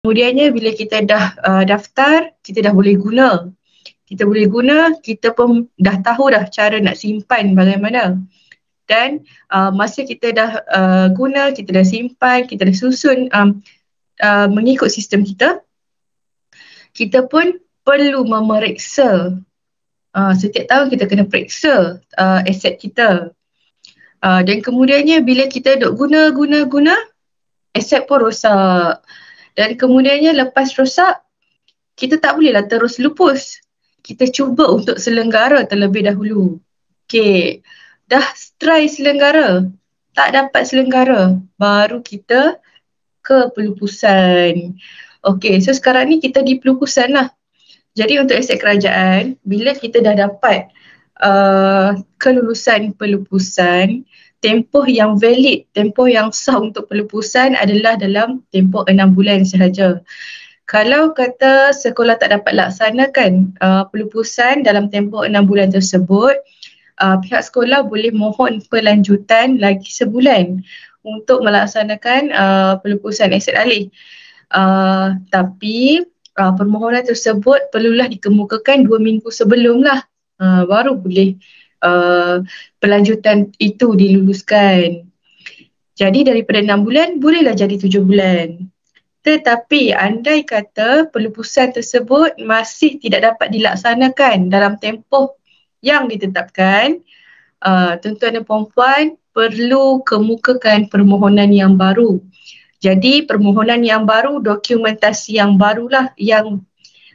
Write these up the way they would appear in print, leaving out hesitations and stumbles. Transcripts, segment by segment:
Kemudiannya bila kita dah daftar, kita dah boleh guna. Kita boleh guna, kita pun dah tahu dah cara nak simpan bagaimana. Dan masa kita dah guna, kita dah simpan, kita dah susun mengikut sistem kita pun perlu memeriksa. Setiap tahun kita kena periksa aset kita. Dan kemudiannya bila kita duk guna, aset pun rosak. Dan kemudiannya lepas rosak, kita tak bolehlah terus lupus. Kita cuba untuk selenggara terlebih dahulu. Okay, dah try selenggara, tak dapat selenggara, baru kita ke pelupusan. Okay, so sekarang ni kita di pelupusan lah. Jadi untuk aset kerajaan, bila kita dah dapat kelulusan pelupusan, tempoh yang valid, tempoh yang sah untuk pelupusan adalah dalam tempoh 6 bulan sahaja. Kalau kata sekolah tak dapat laksanakan pelupusan dalam tempoh 6 bulan tersebut, pihak sekolah boleh mohon pelanjutan lagi sebulan untuk melaksanakan pelupusan aset alih. Tapi permohonan tersebut perlulah dikemukakan 2 minggu sebelum lah, baru boleh pelanjutan itu diluluskan. Jadi daripada 6 bulan bolehlah jadi 7 bulan. Tetapi andai kata pelupusan tersebut masih tidak dapat dilaksanakan dalam tempoh yang ditetapkan, tuan-tuan dan puan-puan perlu kemukakan permohonan yang baru. Jadi permohonan yang baru, dokumentasi yang barulah yang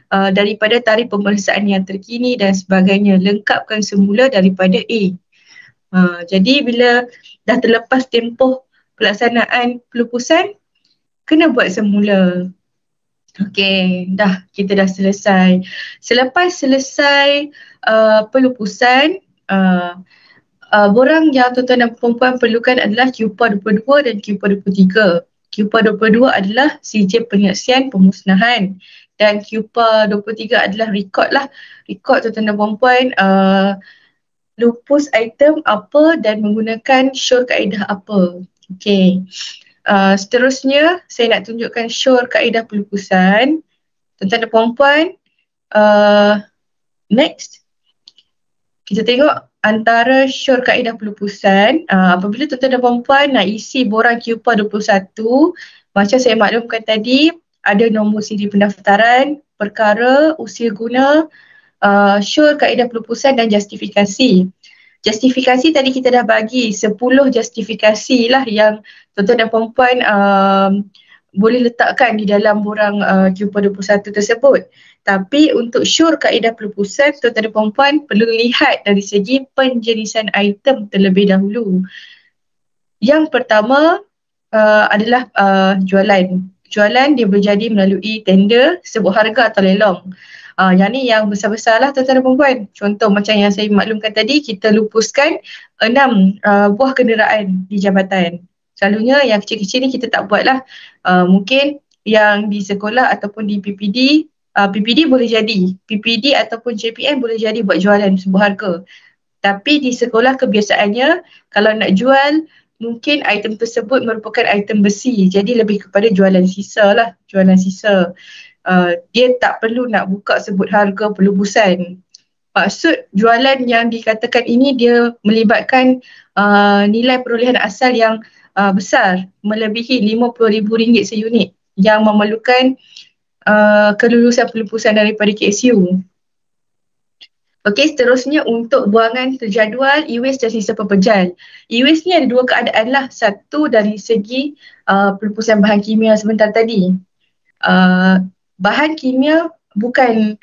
daripada tarikh pemeriksaan yang terkini dan sebagainya, lengkapkan semula daripada A. Jadi bila dah terlepas tempoh pelaksanaan pelupusan, kena buat semula. Okey, kita dah selesai. Selepas selesai pelupusan, borang yang tuan-tuan dan puan-puan perlukan adalah QPA 22 dan QPA 23. QPA 22 adalah sijil penyaksian pemusnahan dan QPA 23 adalah rekod lah. Rekod tuan-tuan dan puan-puan lupus item apa dan menggunakan syur kaedah apa. Okey. Seterusnya saya nak tunjukkan syur kaedah pelupusan. Tuan-tuan dan puan-puan, next. Kita tengok antara syur kaedah pelupusan. Apabila tuan-tuan dan puan-puan nak isi borang QPA 21, macam saya maklumkan tadi, ada nombor siri pendaftaran, perkara, usia guna, syur kaedah pelupusan dan justifikasi. Justifikasi tadi kita dah bagi 10 justifikasi lah yang tuan-tuan dan puan-puan boleh letakkan di dalam borang QPA 21 tersebut. Tapi untuk syur kaedah pelupusan, tuan-tuan dan puan-puan perlu lihat dari segi penjenisan item terlebih dahulu. Yang pertama adalah jualan. Jualan dia boleh jadi melalui tender, sebut harga atau lelong. Yang ni yang besar-besar lah tuan-tuan dan puan-puan. Contoh macam yang saya maklumkan tadi, kita lupuskan 6 buah kenderaan di jabatan. Selalunya yang kecil-kecil ni kita tak buat lah. Mungkin yang di sekolah ataupun di PPD, PPD boleh jadi. PPD ataupun JPM boleh jadi buat jualan sebuah harga. Tapi di sekolah kebiasaannya kalau nak jual, mungkin item tersebut merupakan item besi. Jadi lebih kepada jualan sisa lah. Jualan sisa. Dia tak perlu nak buka sebut harga pelupusan. Maksud jualan yang dikatakan ini dia melibatkan nilai perolehan asal yang besar, melebihi RM50,000 seunit yang memerlukan kelulusan pelupusan daripada KSU. Okey, seterusnya untuk buangan terjadual, e-waste dan sisa pepejal. E-waste ni ada dua keadaan lah. Satu dari segi pelupusan bahan kimia sebentar tadi. Bahan kimia bukan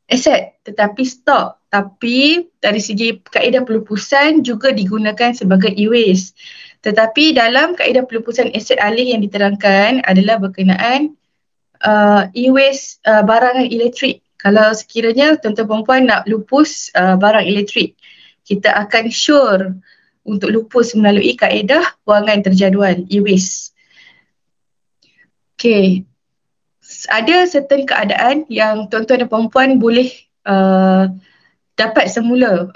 aset tetapi stok. Tapi dari segi kaedah pelupusan juga digunakan sebagai e-waste. Tetapi dalam kaedah pelupusan aset alih yang diterangkan adalah berkenaan e-waste barangan elektrik. Kalau sekiranya tuan-tuan puan nak lupus barang elektrik, kita akan sure untuk lupus melalui kaedah buangan terjadual, e-waste. Okey. Ada certain keadaan yang tuan-tuan dan puan-puan boleh dapat semula,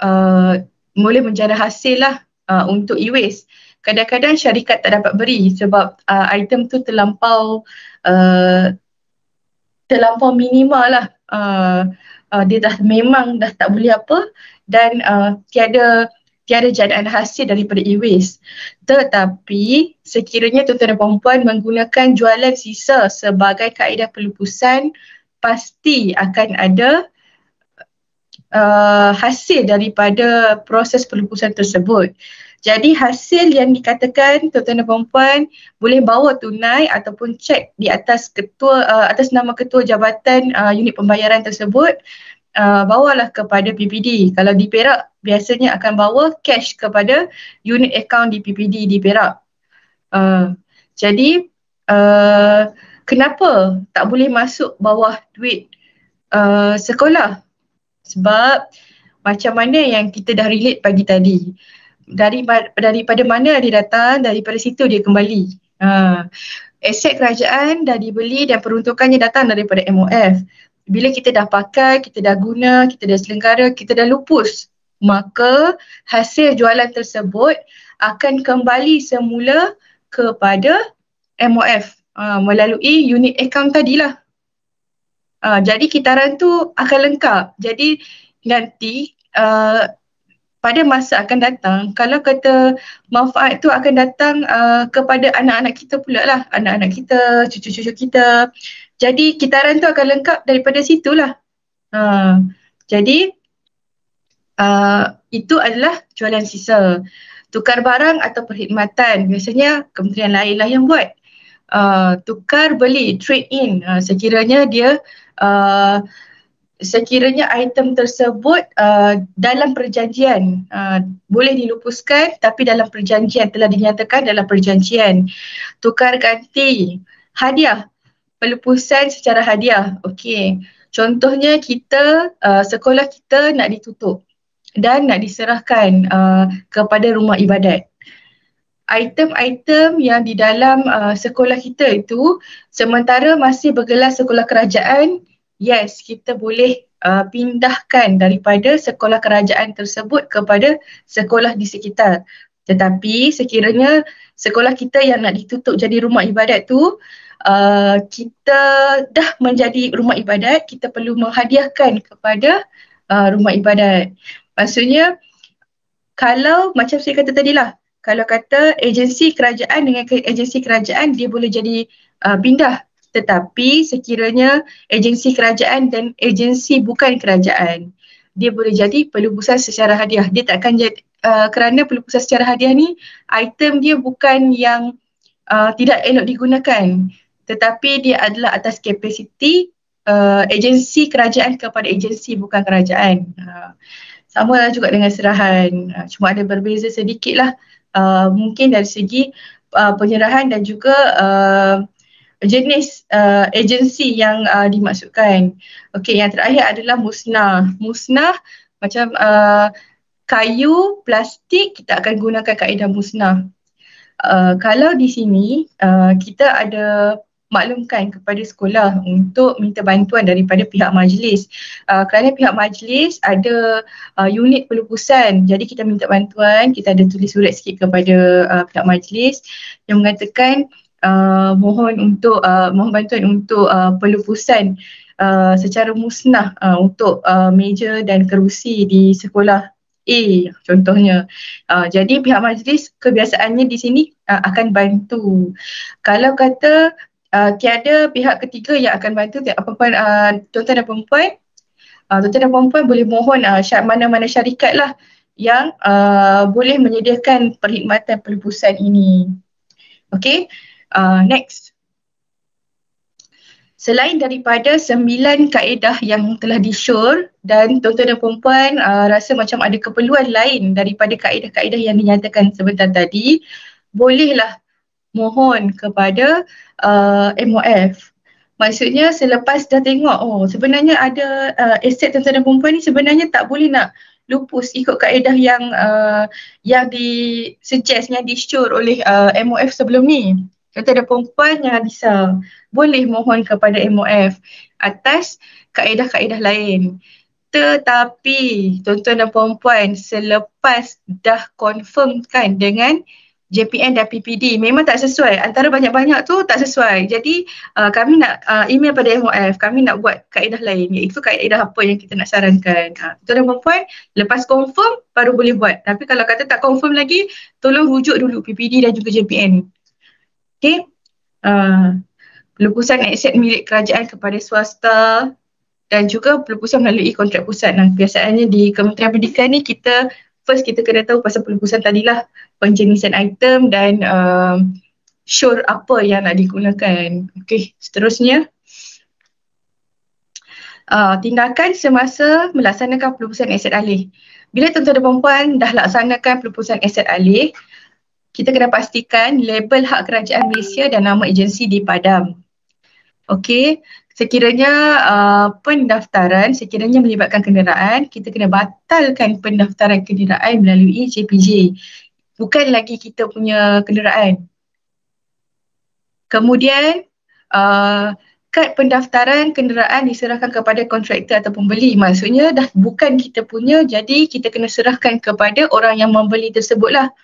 boleh menjana hasil lah untuk e-waste. Kadang-kadang syarikat tak dapat beri sebab item tu terlampau terlampau minimal lah. Dia memang dah tak boleh apa dan tiada jaduan hasil daripada e-waste. Tetapi sekiranya tuan-tuan dan puan-puan menggunakan jualan sisa sebagai kaedah pelupusan, pasti akan ada hasil daripada proses pelupusan tersebut. Jadi hasil yang dikatakan tuan-tuan dan puan-puan boleh bawa tunai ataupun cek di atas atas nama ketua jabatan unit pembayaran tersebut, bawalah kepada PPD. Kalau di Perak biasanya akan bawa cash kepada unit account di PPD di Perak. Jadi kenapa tak boleh masuk bawah duit sekolah? Sebab macam mana yang kita dah relate pagi tadi, daripada mana dia datang, daripada situ dia kembali. Aset kerajaan dah dibeli dan peruntukannya datang daripada MOF. Bila kita dah pakai, kita dah guna, kita dah selenggara, kita dah lupus, maka hasil jualan tersebut akan kembali semula kepada MOF melalui unit account tadilah. Jadi kitaran tu akan lengkap. Jadi nanti pada masa akan datang, kalau kata manfaat tu akan datang kepada anak-anak kita pula lah, anak-anak kita, cucu-cucu kita. Jadi kitaran tu akan lengkap daripada situlah. Jadi itu adalah jualan sisa. Tukar barang atau perkhidmatan, biasanya kementerian lain lah yang buat. Tukar beli, trade in, sekiranya item tersebut dalam perjanjian boleh dilupuskan, tapi dalam perjanjian, telah dinyatakan dalam perjanjian. Tukar ganti, hadiah, pelupusan secara hadiah. Okey, contohnya kita, sekolah kita nak ditutup dan nak diserahkan kepada rumah ibadat. Item-item yang di dalam sekolah kita itu sementara masih bergelar sekolah kerajaan, yes, kita boleh pindahkan daripada sekolah kerajaan tersebut kepada sekolah di sekitar. Tetapi sekiranya sekolah kita yang nak ditutup jadi rumah ibadat tu, kita dah menjadi rumah ibadat, kita perlu menghadiahkan kepada rumah ibadat. Maksudnya, kalau macam saya kata tadilah, kalau kata agensi kerajaan dengan agensi kerajaan, dia boleh jadi pindah. Tetapi sekiranya agensi kerajaan dan agensi bukan kerajaan, dia boleh jadi pelupusan secara hadiah. Dia tak akan jadi, kerana pelupusan secara hadiah ni, item dia bukan yang tidak elok digunakan, tetapi dia adalah atas kapasiti agensi kerajaan kepada agensi bukan kerajaan. Sama lah juga dengan serahan, cuma ada berbeza sedikit lah, mungkin dari segi penyerahan dan juga jenis agensi yang dimaksudkan. Okey, yang terakhir adalah musnah. Musnah macam kayu, plastik, kita akan gunakan kaedah musnah. Kalau di sini kita ada maklumkan kepada sekolah untuk minta bantuan daripada pihak majlis, kerana pihak majlis ada unit pelupusan, jadi kita minta bantuan, kita ada tulis surat sikit kepada pihak majlis yang mengatakan mohon bantuan untuk pelupusan secara musnah untuk meja dan kerusi di sekolah A contohnya. Jadi pihak majlis kebiasaannya di sini akan bantu. Kalau kata tiada pihak ketiga yang akan bantu, tuan-tuan dan perempuan, boleh mohon mana-mana syarikat lah yang boleh menyediakan perkhidmatan pelupusan ini. Okey, next. Selain daripada 9 kaedah yang telah disyur dan tuan-tuan dan perempuan rasa macam ada keperluan lain daripada kaedah-kaedah yang dinyatakan sebentar tadi, bolehlah mohon kepada MOF. Maksudnya selepas dah tengok, sebenarnya ada aset tuan-tuan dan perempuan ni sebenarnya tak boleh nak lupus ikut kaedah yang disuggest, yang disyur oleh MOF sebelum ni. Tuan-tuan dan perempuan yang bisa boleh mohon kepada MOF atas kaedah-kaedah lain. Tetapi tuan-tuan dan perempuan, selepas dah confirmkan dengan JPN dan PPD memang tak sesuai. Antara banyak-banyak tu tak sesuai. Jadi kami nak email pada MOF, kami nak buat kaedah lain, iaitu kaedah apa yang kita nak sarankan. Tuan dan puan, lepas confirm baru boleh buat. Tapi kalau kata tak confirm lagi, tolong rujuk dulu PPD dan juga JPN. Okey. Pelupusan aset milik kerajaan kepada swasta dan juga pelupusan melalui kontrak pusat. Nah, biasanya di Kementerian Pendidikan ni kita kena tahu pasal pelupusan tadilah, penjenisan item dan sure apa yang nak digunakan. Okey, seterusnya. Tindakan semasa melaksanakan pelupusan aset alih. Bila tuan-tuan dan puan dah laksanakan pelupusan aset alih, kita kena pastikan label hak kerajaan Malaysia dan nama agensi dipadam. Okey, sekiranya pendaftaran sekiranya melibatkan kenderaan, kita kena batalkan pendaftaran kenderaan melalui JPJ. Bukan lagi kita punya kenderaan. Kemudian, kad pendaftaran kenderaan diserahkan kepada kontraktor atau pembeli. Maksudnya dah bukan kita punya, jadi kita kena serahkan kepada orang yang membeli tersebutlah.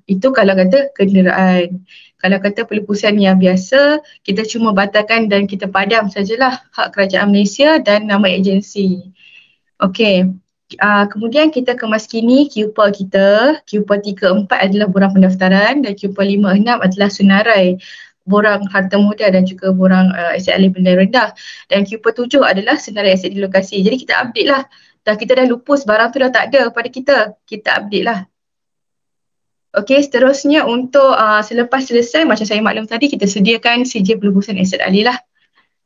Itu kalau kata kenderaan. Kalau kata pelupusan yang biasa, kita cuma batalkan dan kita padam sajalah hak kerajaan Malaysia dan nama agensi. Okey. Kemudian kita kemaskini QPA kita. QPA 3-4 adalah borang pendaftaran dan QPA 5-6 adalah senarai borang harta muda dan juga borang aset alih benda rendah. Dan QPA 7 adalah senarai aset di lokasi. Jadi kita update lah. Kita dah lupus, barang tu dah tak ada pada kita. Kita update lah. Okey, seterusnya untuk selepas selesai, macam saya maklum tadi, kita sediakan sijil pelupusan aset alih lah.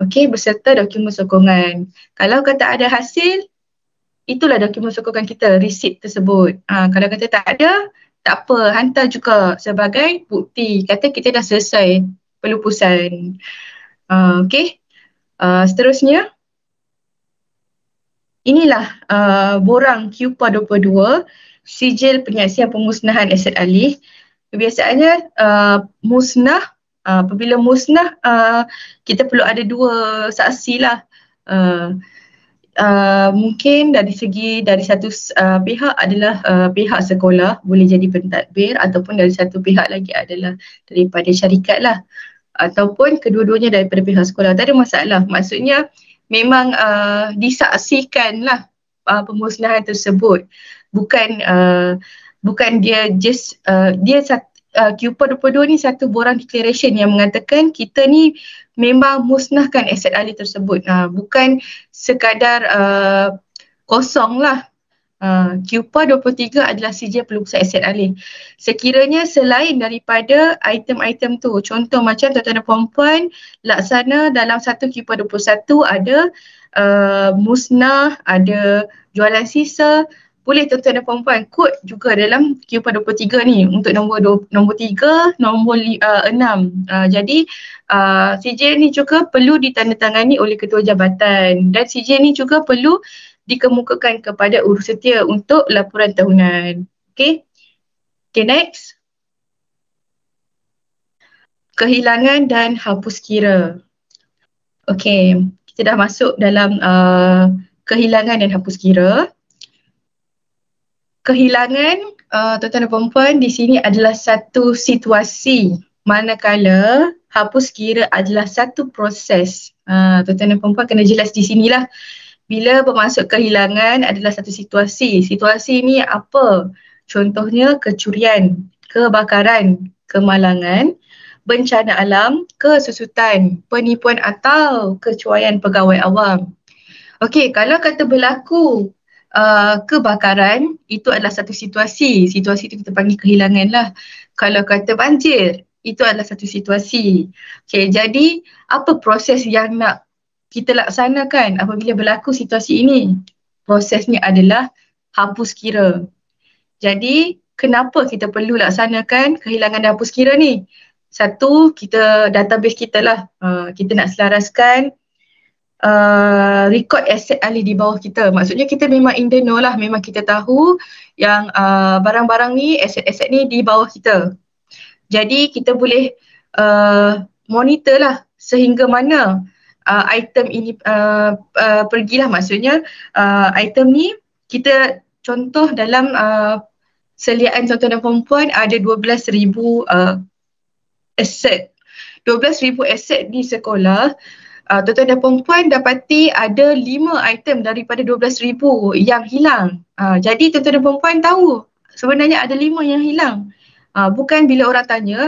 Okey, beserta dokumen sokongan. Kalau kata ada hasil, itulah dokumen sokongan kita, resit tersebut. Kalau kata tak ada, tak apa, hantar juga sebagai bukti. Kata kita dah selesai pelupusan. Okey, seterusnya. Inilah borang QPA 22. Sijil penyaksian pemusnahan aset alih. Kebiasaannya musnah, apabila musnah kita perlu ada dua saksi lah. Mungkin dari satu pihak adalah pihak sekolah, boleh jadi pentadbir, ataupun dari satu pihak lagi adalah daripada syarikat lah, ataupun kedua-duanya daripada pihak sekolah. Tak ada masalah. Maksudnya memang disaksikan lah pemusnahan tersebut. Bukan dia just QPA 22 ni satu borang declaration yang mengatakan kita ni memang musnahkan aset alih tersebut. Bukan sekadar kosong lah. QPA 23 adalah sijil pelupusan aset alih. Sekiranya selain daripada item-item tu, contoh macam tuan-tuan dan puan-puan laksana dalam satu QPA 21 ada musnah, ada jualan sisa, boleh tuan-tuan dan puan-puan kod juga dalam QPA 23 ni untuk nombor 3, nombor 6. Jadi sijil ni juga perlu ditandatangani oleh ketua jabatan dan sijil ni juga perlu dikemukakan kepada urusetia untuk laporan tahunan. Okay, next. Kehilangan dan hapus kira. Okay, kita dah masuk dalam kehilangan dan hapus kira. Kehilangan, tuan-tuan dan puan-puan, di sini adalah satu situasi manakala hapus kira adalah satu proses. Tuan-tuan dan puan-puan kena jelas di sinilah. Bila bermaksud kehilangan adalah satu situasi. Situasi ni apa? Contohnya kecurian, kebakaran, kemalangan, bencana alam, kesusutan, penipuan atau kecuaian pegawai awam. Okey, kalau kata berlaku kebakaran, itu adalah satu situasi. Situasi itu kita panggil kehilangan lah. Kalau kata banjir, itu adalah satu situasi. Okay, jadi apa proses yang nak kita laksanakan apabila berlaku situasi ini? Prosesnya adalah hapus kira. Jadi kenapa kita perlu laksanakan kehilangan dan hapus kira ni? Satu, kita database kita lah. Kita nak selaraskan record aset alih di bawah kita. Maksudnya kita memang in the know lah, memang kita tahu yang barang-barang ni, aset-aset ni di bawah kita. Jadi kita boleh monitor lah sehingga mana item ini pergilah. Maksudnya item ni kita contoh dalam seliaan tuan-tuan dan puan ada 12,000 aset. 12,000 aset di sekolah. Tuan-tuan dan puan dapati ada 5 item daripada 12,000 yang hilang. Jadi tuan-tuan dan puan tahu sebenarnya ada 5 yang hilang. Bukan bila orang tanya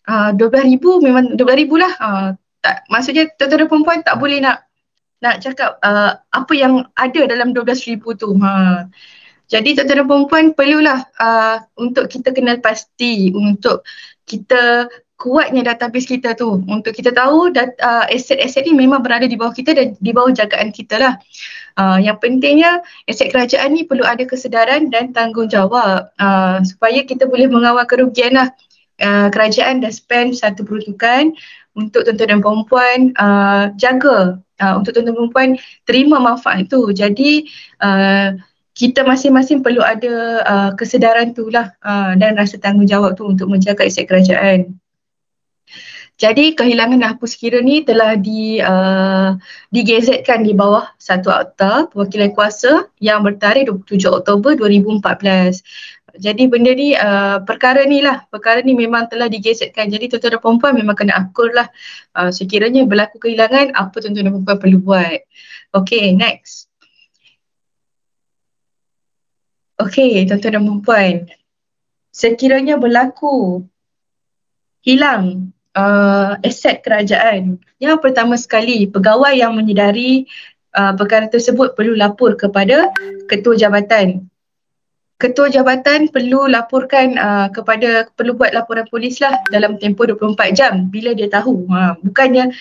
12,000 memang 12,000 lah. Tak, maksudnya tuan-tuan dan puan tak boleh nak cakap apa yang ada dalam 12,000 tu. Jadi tuan-tuan dan puan perlulah untuk kita kenal pasti, untuk kita kuatnya database kita tu, untuk kita tahu aset-aset ni memang berada di bawah kita dan di bawah jagaan kita lah. Yang pentingnya aset kerajaan ni perlu ada kesedaran dan tanggungjawab supaya kita boleh mengawal kerugian lah. Kerajaan dah spend satu peruntukan untuk tuan-tuan dan puan jaga untuk tuan-tuan dan puan terima manfaat tu. Jadi kita masing-masing perlu ada kesedaran tu lah dan rasa tanggungjawab tu untuk menjaga aset kerajaan. Jadi kehilangan dan hapus kira ni telah digazetkan di bawah satu akta perwakilan kuasa yang bertarikh 27 Oktober 2014. Jadi benda ni, perkara ni memang telah digazetkan. Jadi tuan-tuan dan puan memang kena akur lah. Sekiranya berlaku kehilangan, apa tuan-tuan dan puan perlu buat. Okay, next. Okay, tuan-tuan dan puan, sekiranya berlaku hilang aset kerajaan, yang pertama sekali, pegawai yang menyedari perkara tersebut perlu lapor kepada ketua jabatan. Ketua jabatan perlu laporkan perlu buat laporan polis lah dalam tempoh 24 jam bila dia tahu. Bukannya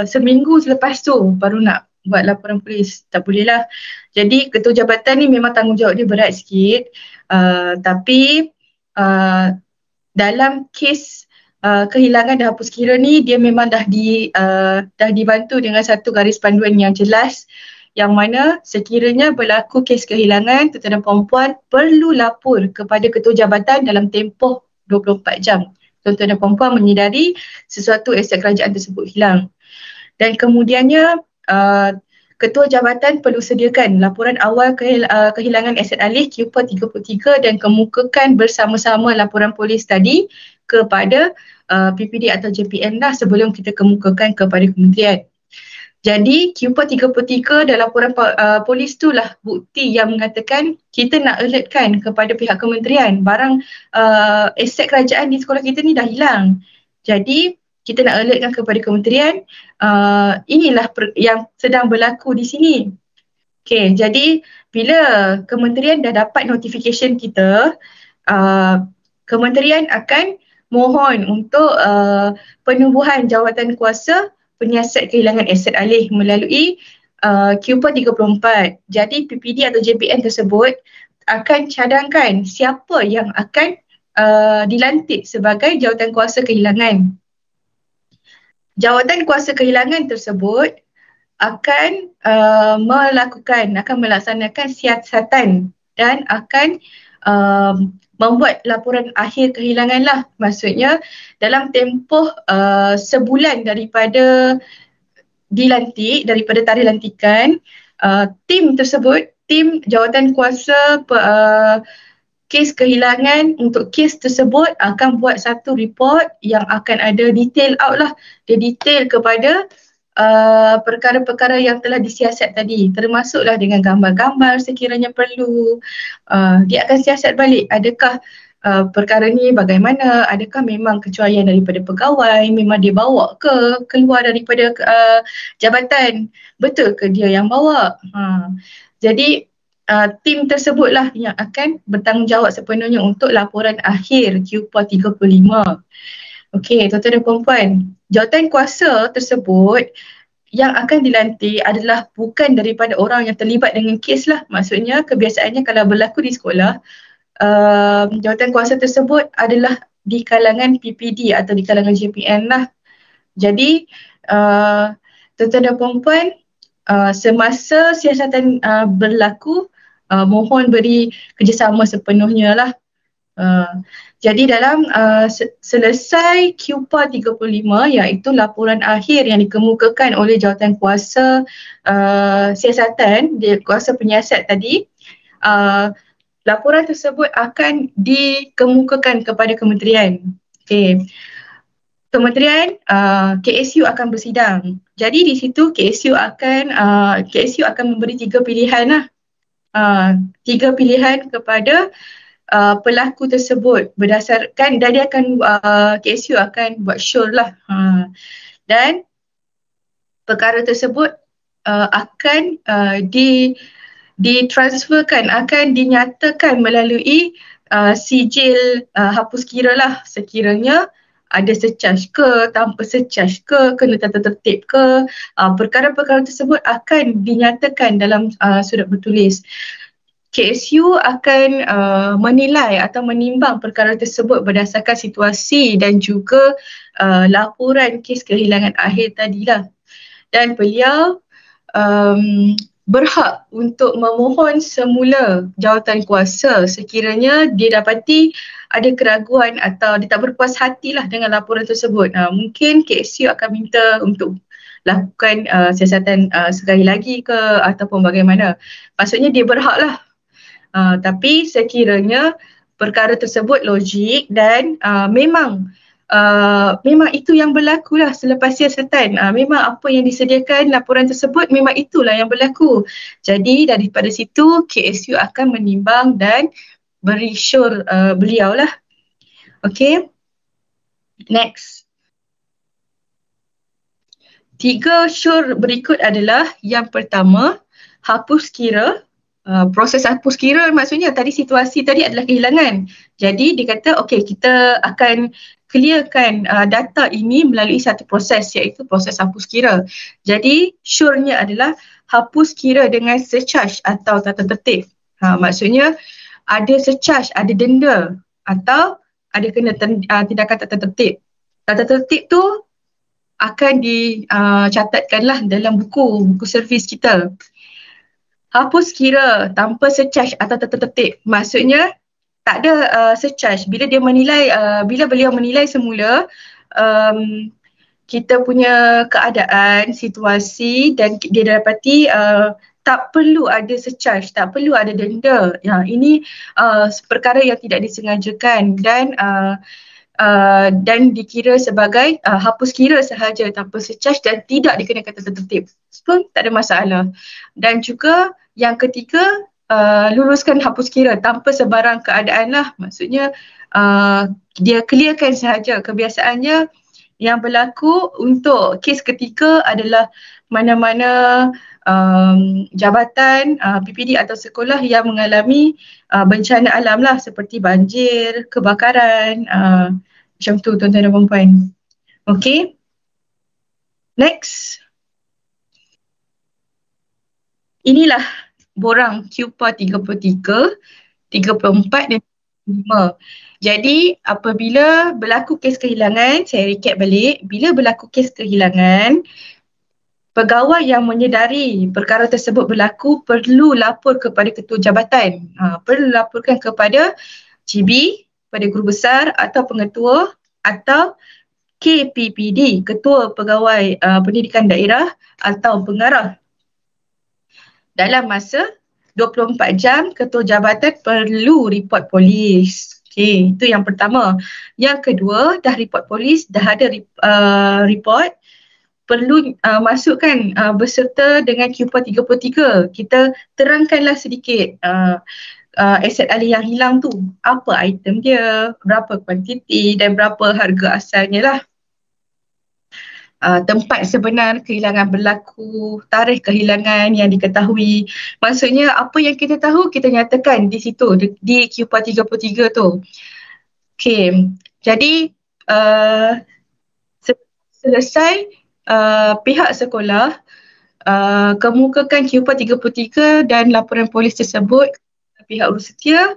seminggu selepas tu baru nak buat laporan polis, tak boleh lah. Jadi ketua jabatan ni memang tanggungjawab dia berat sikit, tapi dalam kes kehilangan dan hapus kira ni dia memang dah dibantu dengan satu garis panduan yang jelas, yang mana sekiranya berlaku kes kehilangan, tuan-tuan dan puan perlu lapor kepada ketua jabatan dalam tempoh 24 jam. Tuan-tuan dan puan menyedari sesuatu aset kerajaan tersebut hilang. Dan kemudiannya ketua jabatan perlu sediakan laporan awal kehilangan aset alih QPA 33 dan kemukakan bersama-sama laporan polis tadi kepada PPD atau JPN lah sebelum kita kemukakan kepada kementerian. Jadi QPA 33 dan laporan polis tu lah bukti yang mengatakan kita nak alertkan kepada pihak kementerian barang aset kerajaan di sekolah kita ni dah hilang. Jadi kita nak alertkan kepada kementerian, inilah yang sedang berlaku di sini. Okay, jadi bila kementerian dah dapat notification kita, kementerian akan mohon untuk penubuhan jawatan kuasa penyiasat kehilangan aset alih melalui QPA 34. Jadi PPD atau JPN tersebut akan cadangkan siapa yang akan dilantik sebagai jawatan kuasa kehilangan. Jawatan kuasa kehilangan tersebut akan melaksanakan siasatan dan akan membuat laporan akhir kehilangan lah. Maksudnya dalam tempoh sebulan daripada dilantik, daripada tarikh lantikan, tim tersebut, tim jawatan kuasa kes kehilangan untuk kes tersebut akan buat satu report yang akan ada detail out lah. Dia detail kepada perkara-perkara yang telah disiasat tadi, termasuklah dengan gambar-gambar sekiranya perlu. Dia akan siasat balik, adakah perkara ni bagaimana, adakah memang kecuaian daripada pegawai, memang dia bawa ke keluar daripada jabatan, betul ke dia yang bawa. Jadi tim tersebutlah yang akan bertanggungjawab sepenuhnya untuk laporan akhir QPA 35. Okey, tuan-tuan dan puan-puan, jawatan kuasa tersebut yang akan dilantik adalah bukan daripada orang yang terlibat dengan kes lah. Maksudnya kebiasaannya kalau berlaku di sekolah, jawatan kuasa tersebut adalah di kalangan PPD atau di kalangan JPN lah. Jadi tuan-tuan dan puan-puan, semasa siasatan berlaku, mohon beri kerjasama sepenuhnya lah. Jadi dalam selesai QPA 35, iaitu laporan akhir yang dikemukakan oleh jawatan kuasa siasatan, kuasa penyiasat tadi, laporan tersebut akan dikemukakan kepada kementerian. Okey. Kementerian KSU akan bersidang. Jadi di situ KSU akan memberi 3 pilihan lah. 3 pilihan kepada pelaku tersebut berdasarkan, dan dia akan KSU akan buat sure lah. Dan perkara tersebut akan ditransferkan, akan dinyatakan melalui sijil hapus kira lah, sekiranya ada secharge ke, tanpa secharge ke, kena tata tertib ke. Perkara-perkara tersebut akan dinyatakan dalam surat bertulis. KSU akan menilai atau menimbang perkara tersebut berdasarkan situasi dan juga laporan kes kehilangan akhir tadilah. Dan beliau berhak untuk memohon semula jawatan kuasa sekiranya dia dapati ada keraguan atau dia tak berpuas hatilah dengan laporan tersebut. Mungkin KSU akan minta untuk lakukan siasatan sekali lagi ke ataupun bagaimana. Maksudnya dia berhaklah. Tapi sekiranya perkara tersebut logik dan memang itu yang berlaku lah selepas siasatan. Memang apa yang disediakan laporan tersebut memang itulah yang berlaku. Jadi daripada situ KSU akan menimbang dan beri sure beliau lah. Okay. Next. 3 sure berikut adalah yang pertama, hapus kira. Proses hapus kira maksudnya tadi situasi tadi adalah kehilangan. Jadi dia kata okey, kita akan clearkan data ini melalui satu proses, iaitu proses hapus kira. Jadi sure-nya adalah hapus kira dengan surcharge atau tata tertib. Maksudnya ada surcharge, ada denda atau ada kena tindakan tata tertib. Tata tertib tu akan dicatatkanlah dalam buku servis kita. Hapus kira tanpa surcharge atau tata tertib. Maksudnya tak ada surcharge. Bila beliau menilai semula kita punya keadaan, situasi dan dia dapati tak perlu ada surcharge, tak perlu ada denda. Ini perkara yang tidak disengajakan dan dikira sebagai hapus kira sahaja tanpa surcharge dan tidak dikenakan tata tertib pun tak ada masalah. Dan juga yang ketiga, luluskan hapus kira tanpa sebarang keadaan lah. Maksudnya dia clearkan sahaja. Kebiasaannya yang berlaku untuk kes ketiga adalah mana-mana jabatan, PPD atau sekolah yang mengalami bencana alam lah, seperti banjir, kebakaran, macam tu tuan-tuan dan puan-puan. Okay. Next. Inilah borang QPA 33, 34 dan 5. Jadi apabila berlaku kes kehilangan, saya recap balik, bila berlaku kes kehilangan, pegawai yang menyedari perkara tersebut berlaku perlu lapor kepada ketua jabatan. Perlu laporkan kepada GB, pada guru besar atau pengetua atau KPPD, Ketua Pegawai Pendidikan Daerah atau pengarah. Dalam masa 24 jam, ketua jabatan perlu report polis. Okey, itu yang pertama. Yang kedua, dah report polis, dah ada report, perlu masukkan beserta dengan QPA 33. Kita terangkanlah sedikit aset alih yang hilang tu. Apa item dia, berapa kuantiti dan berapa harga asalnya lah. Tempat sebenar kehilangan berlaku, tarikh kehilangan yang diketahui. Maksudnya apa yang kita tahu kita nyatakan di situ, di QPA 33 tu. Okey, jadi selesai pihak sekolah kemukakan QPA 33 dan laporan polis tersebut, pihak urus setia,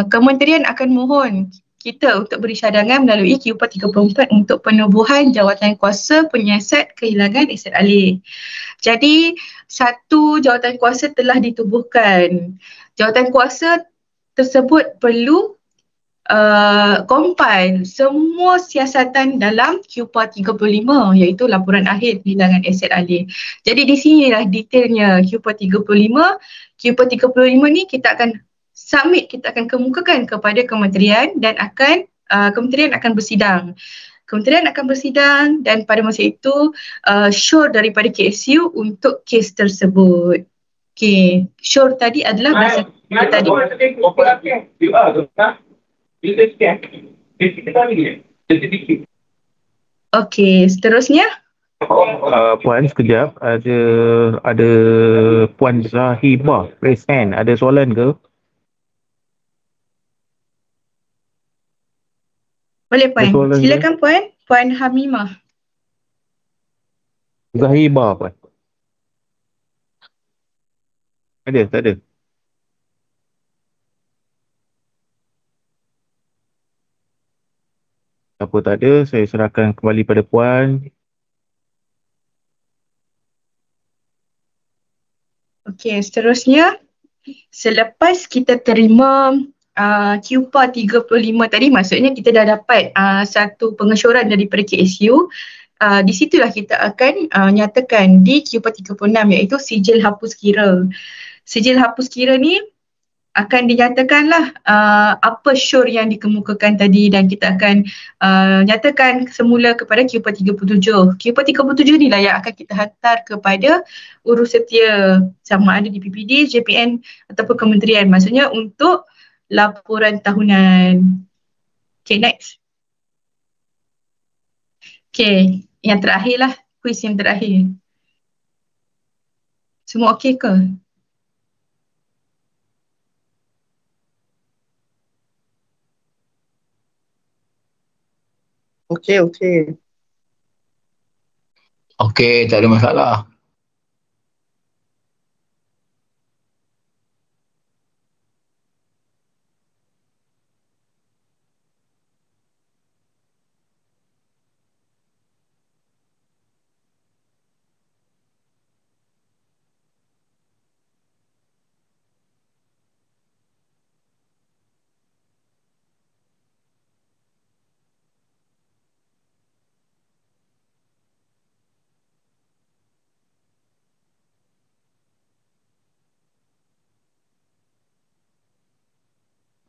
kementerian akan mohon kita untuk beri cadangan melalui QPA 34 untuk penubuhan jawatan kuasa penyiasat kehilangan aset alih. Jadi satu jawatan kuasa telah ditubuhkan. Jawatan kuasa tersebut perlu compile semua siasatan dalam QPA 35, iaitu laporan akhir kehilangan aset alih. Jadi di sinilah detailnya QPA 35. QPA 35 ni kita akan submit, kita akan kemukakan kepada kementerian dan kementerian akan bersidang. Kementerian akan bersidang dan pada masa itu sure daripada KSU untuk kes tersebut. Okey, sure tadi adalah berdasarkan tadi. Okey, seterusnya. Puan sekejap, ada Puan Zahibah raise hand. Ada soalan ke? Boleh Puan. Silakan Puan. Puan Hamimah. Zahibah Puan. Ada, tak ada? Apa tak ada, saya serahkan kembali pada Puan. Okey, seterusnya. Selepas kita terima QPA 35 tadi, maksudnya kita dah dapat satu pengesyoran daripada KSU. Di situlah kita akan nyatakan di QPA 36 iaitu sijil hapus kira. Sijil hapus kira ni akan dinyatakanlah apa sure yang dikemukakan tadi dan kita akan nyatakan semula kepada QPA 37. QPA 37 ni lah yang akan kita hantar kepada urus setia sama ada di PPD, JPN ataupun kementerian. Maksudnya untuk laporan tahunan. Okay, next. Okay, yang terakhir lah. Kuis yang terakhir. Semua okey ke? Okey. Okey, tak ada masalah.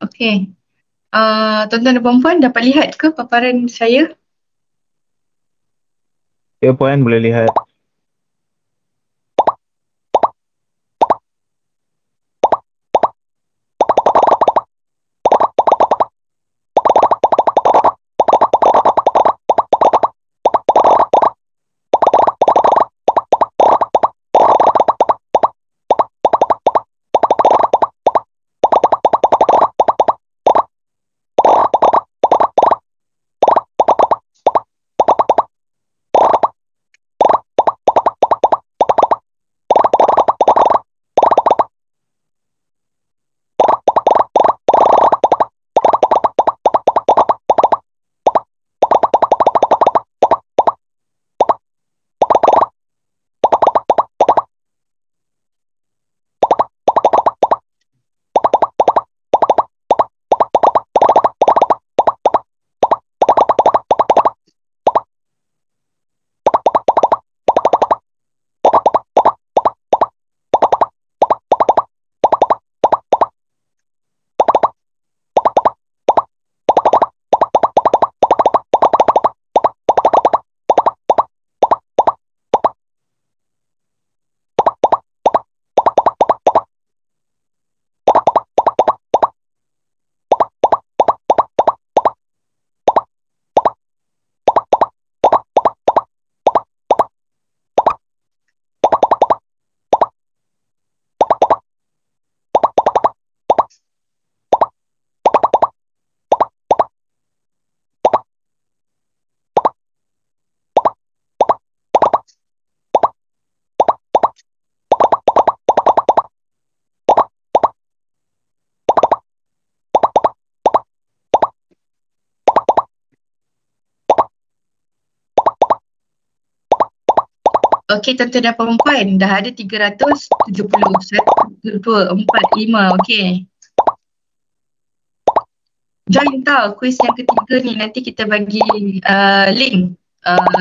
Okey. Tuan-tuan dan puan-puan dapat lihat ke paparan saya? Ya Puan, boleh lihat. Okey, tuan-tuan dan puan-puan, dah ada 371, 1, 2, 4, 5. Okey. Join tau kuis yang ketiga ni, nanti kita bagi link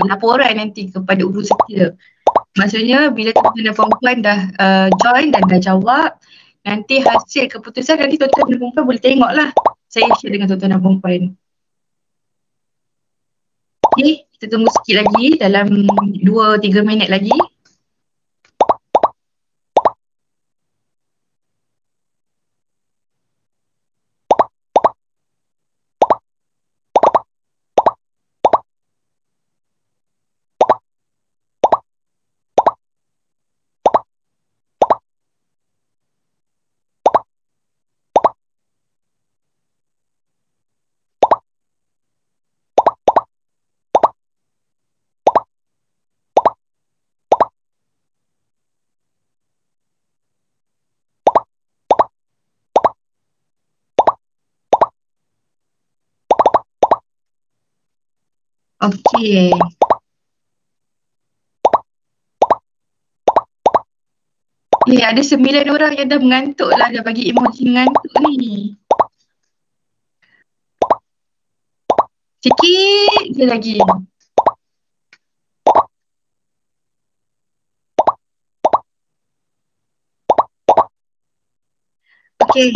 laporan nanti kepada urus setia. Maksudnya bila tuan-tuan dan puan-puan dah join dan dah jawab, Nanti hasil keputusan nanti tuan-tuan dan perempuan boleh tengok lah. Saya share dengan tuan-tuan dan perempuan. Okay, kita tunggu sikit lagi dalam 2-3 minit lagi. Okey. Ada 9 orang yang dah mengantuk lah, dah bagi emoji mengantuk ni. Sikit je lagi. Okey.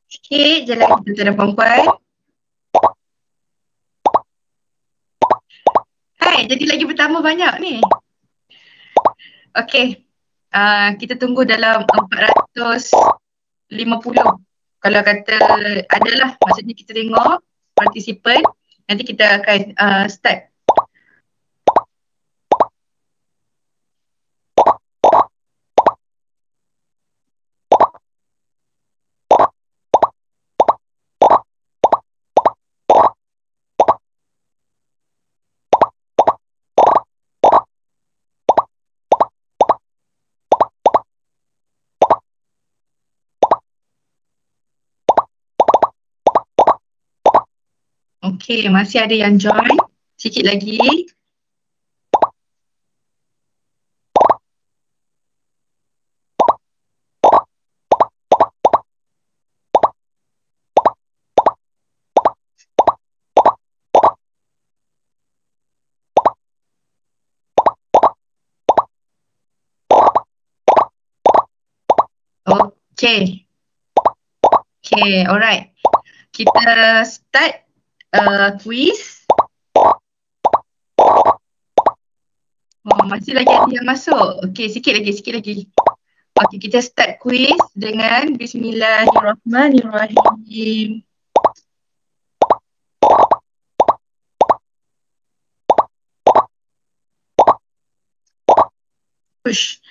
Sikit je lagi tuan-tuan dan perempuan. Hai, jadi lagi bertambah banyak ni. Okey. Kita tunggu dalam 450. Kalau kata adalah, maksudnya kita tengok partisipan, nanti kita akan start. Okey, masih ada yang join. Sikit lagi. Okay. Okay, alright. Kita start quiz. Masih lagi ada yang masuk. Okay, sikit lagi. Okay, kita start quiz dengan Bismillahirrahmanirrahim. Push.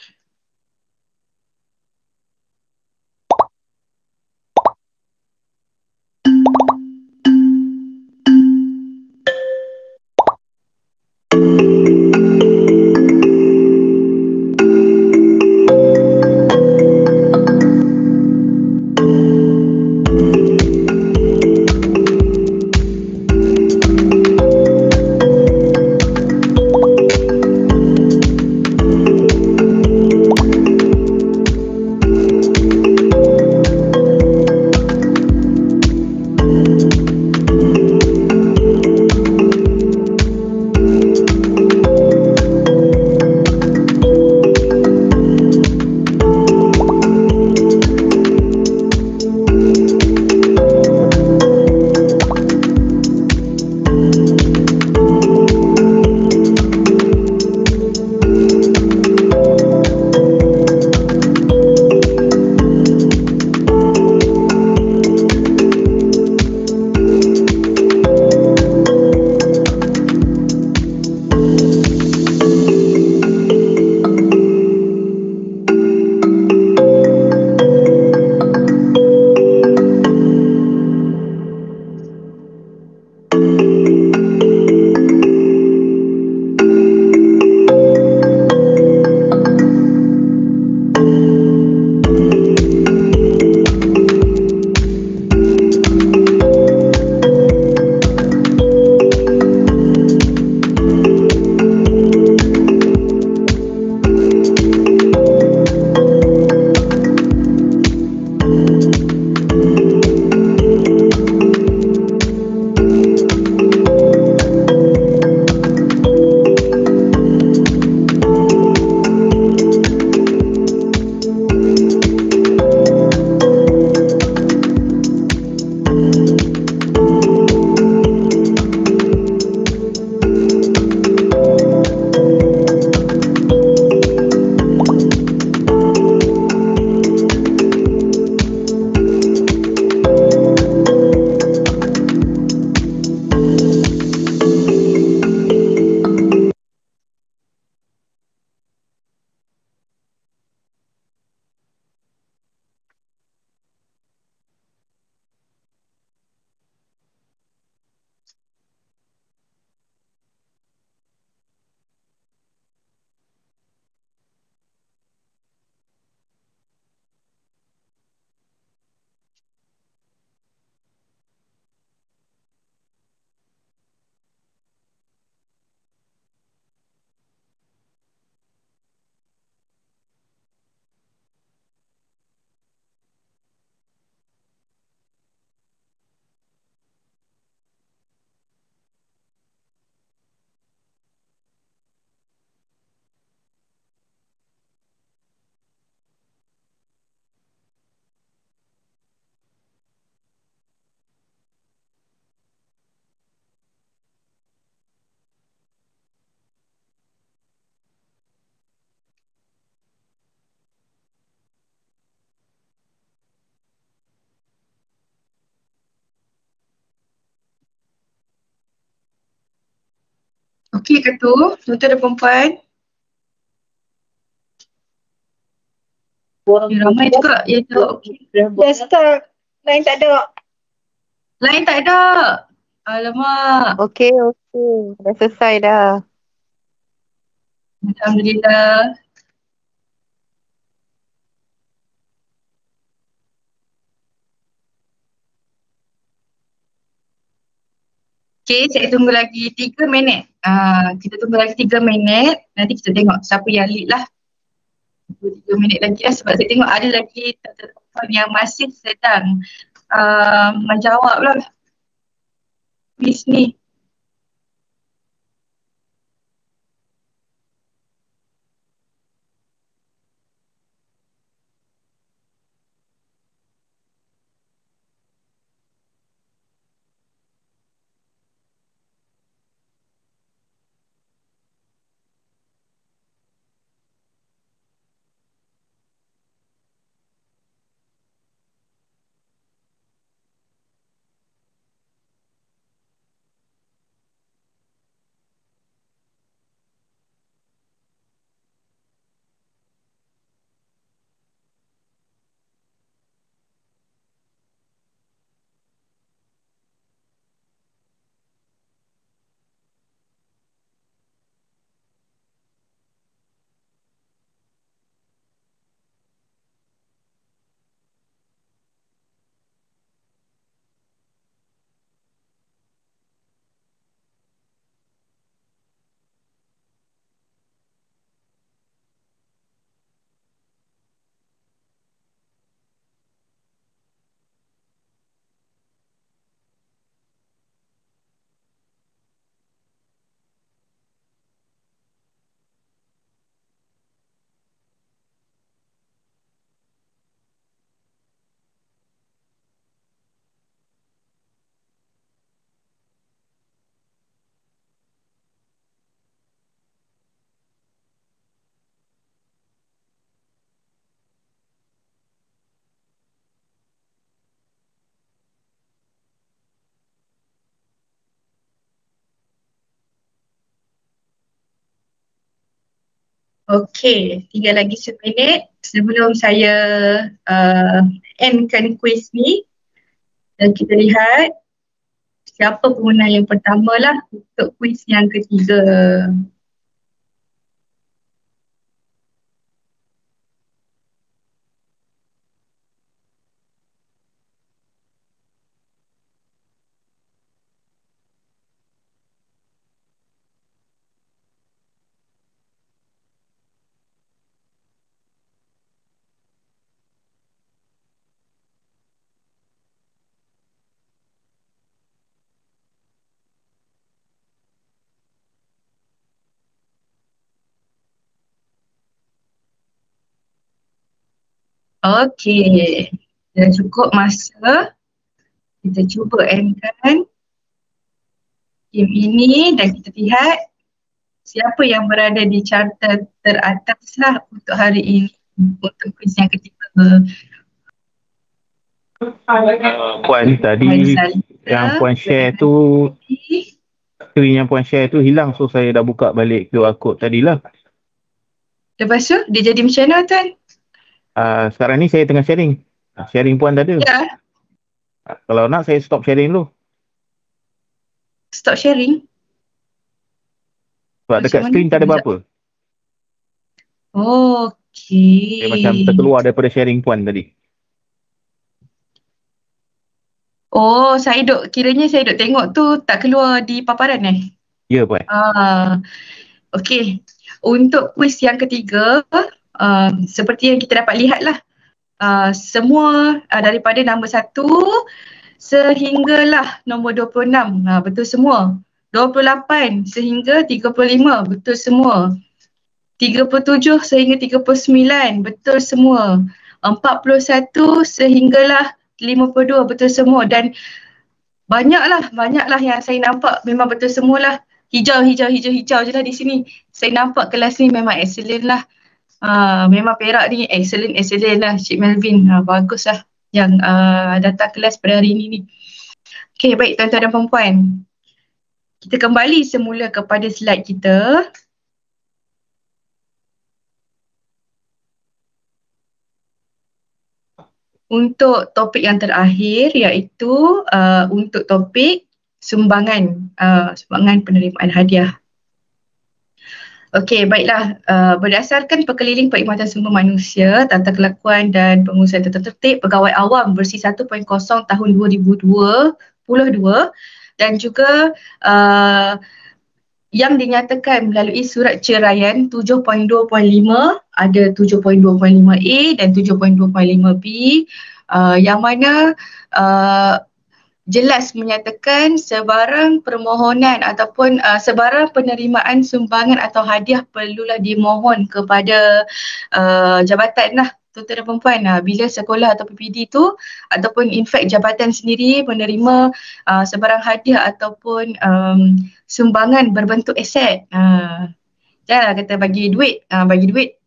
Okey ke tu? Tuan-tuan dan puan-puan. Ramai juga yang jawab okey. Dah start. Lain tak ada. Lain tak ada. Alamak. Okey. Dah selesai dah. Alhamdulillah. Okey, saya tunggu lagi 3 minit. Kita tunggu lagi 3 minit. Nanti kita tengok siapa yang lead lah. 3 minit lagi lah sebab saya tengok ada lagi tuan-tuan yang masih sedang menjawab lah quiz ni. Okey, tinggal lagi 1 minit sebelum saya endkan quiz ni. Dan kita lihat siapa pemenang yang pertama lah untuk quiz yang ketiga. Okey, dah cukup masa. Kita cuba endkan game ini dan kita lihat siapa yang berada di carta teratas lah untuk hari ini untuk quiz yang ketiga. Puan tadi yang puan share tu, screen yang puan share tu hilang, so saya dah buka balik QR code tadilah. Lepas tu dia jadi macam mana tuan? Sekarang ni saya tengah sharing. Sharing puan tak ada. Ya. Kalau nak saya stop sharing dulu. Stop sharing? Sebab dekat screen tak ada apa-apa. Okey. Dia macam terkeluar daripada sharing puan tadi. Oh, kiranya saya duk tengok tu tak keluar di paparan Ya puan. Okey. Untuk quiz yang ketiga, seperti yang kita dapat lihat lah, semua daripada nombor 1 sehinggalah nombor 26, betul semua. 28 sehingga 35, betul semua. 37 sehingga 39, betul semua. 41 sehinggalah 52, betul semua. Dan banyaklah yang saya nampak memang betul semualah. Hijau je lah di sini. Saya nampak kelas ni memang excellent lah. Memang Perak ni excellent lah Cik Melvin. Bagus lah yang datang kelas pada hari ini ni. Okay, baik tuan-tuan dan puan-puan. Kita kembali semula kepada slide kita. Untuk topik yang terakhir iaitu untuk topik sumbangan penerimaan hadiah. Okey, baiklah. Berdasarkan Perkeliling Perkhidmatan Sumber Manusia, Tata Kelakuan dan Pengurusan Tata Tertib Pegawai Awam versi 1.0 tahun 2022 dan juga yang dinyatakan melalui surat ceraian 7.2.5, ada 7.2.5A dan 7.2.5B, yang mana jelas menyatakan sebarang permohonan ataupun sebarang penerimaan sumbangan atau hadiah perlulah dimohon kepada jabatan lah, tuan-tuan dan puan-puan. Bila sekolah atau PPD tu ataupun in fact jabatan sendiri menerima sebarang hadiah ataupun sumbangan berbentuk aset, janganlah kata bagi duit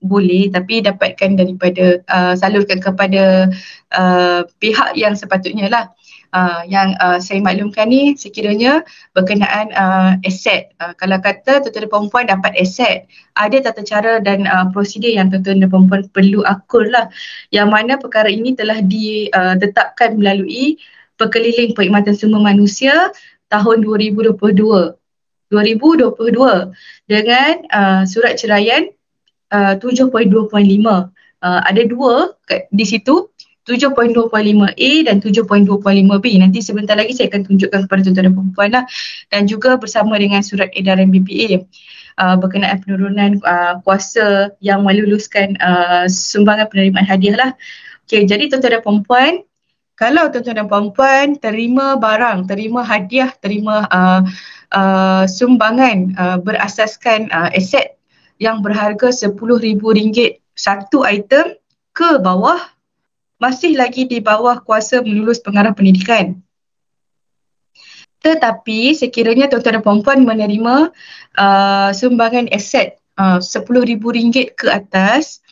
boleh, tapi dapatkan daripada salurkan kepada pihak yang sepatutnya lah. Yang saya maklumkan ni sekiranya berkenaan aset. Kalau kata tuan-tuan dan perempuan dapat aset, ada tata cara dan prosedur yang tuan-tuan dan perempuan perlu akur lah, yang mana perkara ini telah ditetapkan melalui Perkeliling Perkhidmatan Sumber Manusia tahun 2022 dengan surat ceraian 7.2.5. Ada dua di situ, 7.2.5A dan 7.2.5B. Nanti sebentar lagi saya akan tunjukkan kepada tuan-tuan dan perempuan lah, dan juga bersama dengan surat edaran BPA berkenaan penurunan kuasa yang meluluskan sumbangan penerimaan hadiah lah. Okey, jadi tuan-tuan dan perempuan, kalau tuan-tuan dan perempuan terima barang, terima hadiah, terima sumbangan berasaskan aset yang berharga RM10,000 satu item ke bawah, masih lagi di bawah kuasa melulus pengarah pendidikan. Tetapi sekiranya tuan-tuan dan perempuan menerima sumbangan aset RM10,000 ke atas,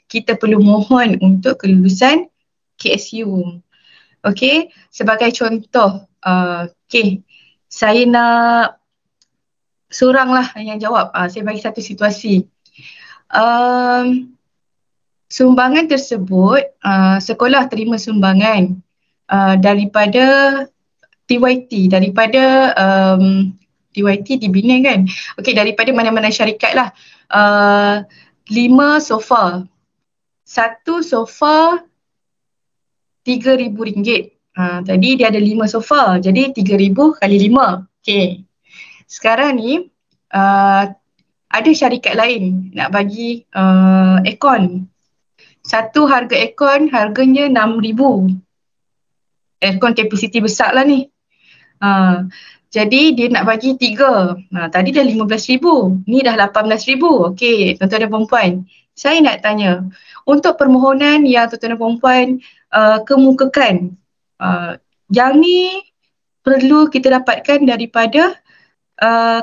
kita perlu mohon untuk kelulusan KSU. Okey, sebagai contoh, saya nak seorang lah yang jawab. Saya bagi satu situasi. Sumbangan tersebut, sekolah terima sumbangan daripada TYT, daripada TYT dibina kan? Okey, daripada mana-mana syarikat lah. 5 sofa. Satu sofa RM3,000. Tadi dia ada 5 sofa, jadi 3,000 kali 5. Okey. Sekarang ni ada syarikat lain nak bagi aircon. Satu harga aircon harganya RM6,000. Aircon kapasiti besar lah ni. Jadi dia nak bagi 3. Tadi dah RM15,000. Ni dah RM18,000. Okey, tuan-tuan dan perempuan. Saya nak tanya, untuk permohonan yang tuan-tuan dan perempuan kemukakan, yang ni perlu kita dapatkan daripada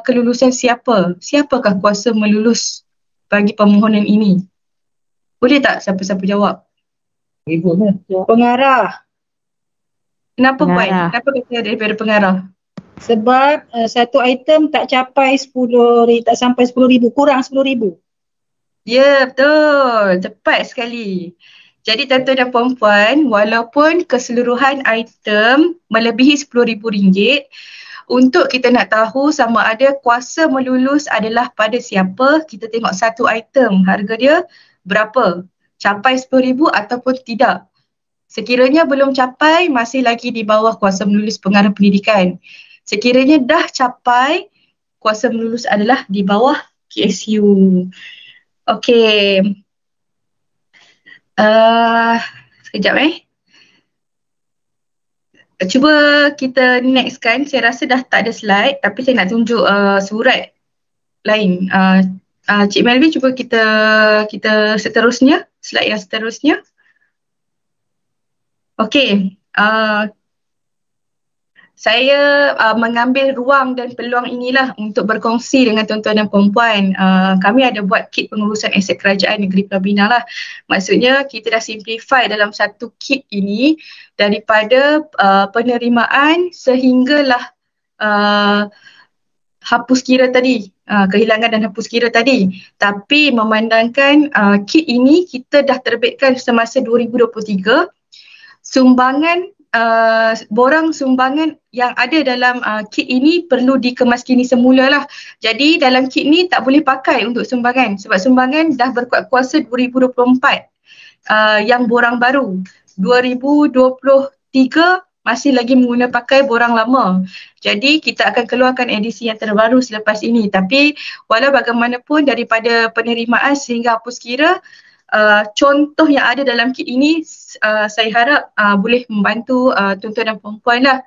kelulusan siapa? Siapakah kuasa melulus bagi permohonan ini? Boleh tak siapa-siapa jawab? Pengarah. Kenapa Puan? Kenapa kata daripada pengarah? Sebab satu item tak capai 10,000, tak sampai 10,000, kurang 10,000. Ya, betul. Tepat sekali. Jadi tuan-tuan dan perempuan, walaupun keseluruhan item melebihi RM10,000, untuk kita nak tahu sama ada kuasa melulus adalah pada siapa, kita tengok satu item, harga dia berapa, capai RM10,000 ataupun tidak. Sekiranya belum capai, masih lagi di bawah kuasa melulus pengarah pendidikan. Sekiranya dah capai, kuasa melulus adalah di bawah KSU. Okey. Sekejap Cuba kita next kan. Saya rasa dah tak ada slide, tapi saya nak tunjuk surat lain. Cik Melvi, cuba kita seterusnya, slide yang seterusnya. Okey. Saya mengambil ruang dan peluang inilah untuk berkongsi dengan tuan-tuan dan perempuan. Kami ada buat kit pengurusan aset kerajaan negeri Pulau Pinang lah. Maksudnya kita dah simplify dalam satu kit ini daripada penerimaan sehinggalah hapus kira tadi, kehilangan dan hapus kira tadi. Tapi memandangkan kit ini kita dah terbitkan semasa 2023, sumbangan borang sumbangan yang ada dalam kit ini perlu dikemaskini semula lah. Jadi dalam kit ni tak boleh pakai untuk sumbangan sebab sumbangan dah berkuat kuasa 2024 yang borang baru. 2023 masih lagi menggunakan pakai borang lama. Jadi kita akan keluarkan edisi yang terbaru selepas ini. Tapi walau bagaimanapun daripada penerimaan sehingga hapus kira, contoh yang ada dalam kit ini saya harap boleh membantu tuan-tuan dan puan-puan lah.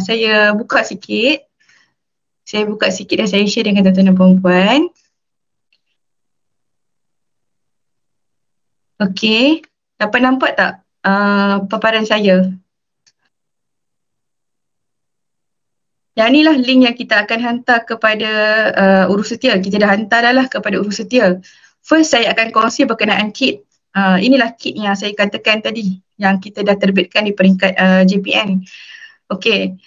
Saya buka sikit. Dan saya share dengan tuan-tuan dan puan-puan. Okey, dapat nampak tak paparan saya? Yang inilah link yang kita akan hantar kepada urus setia. Kita dah hantar dah lah kepada urus setia. First saya akan kongsi berkenaan kit. Inilah kit yang saya katakan tadi yang kita dah terbitkan di peringkat JPN. Okey.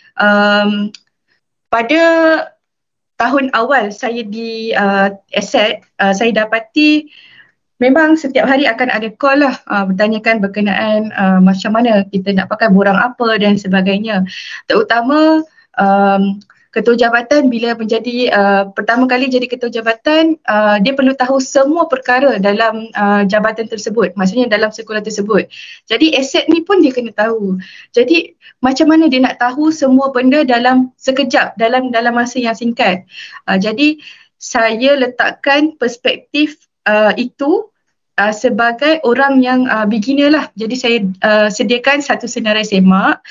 Pada tahun awal saya di Asset, saya dapati memang setiap hari akan ada call lah bertanyakan berkenaan macam mana kita nak pakai borang apa dan sebagainya. Terutama ketua jabatan bila menjadi pertama kali jadi ketua jabatan, dia perlu tahu semua perkara dalam jabatan tersebut, maksudnya dalam sekolah tersebut. Jadi aset ni pun dia kena tahu. Jadi macam mana dia nak tahu semua benda dalam sekejap, dalam masa yang singkat. Jadi saya letakkan perspektif itu sebagai orang yang beginner lah. Jadi saya sediakan satu senarai semak.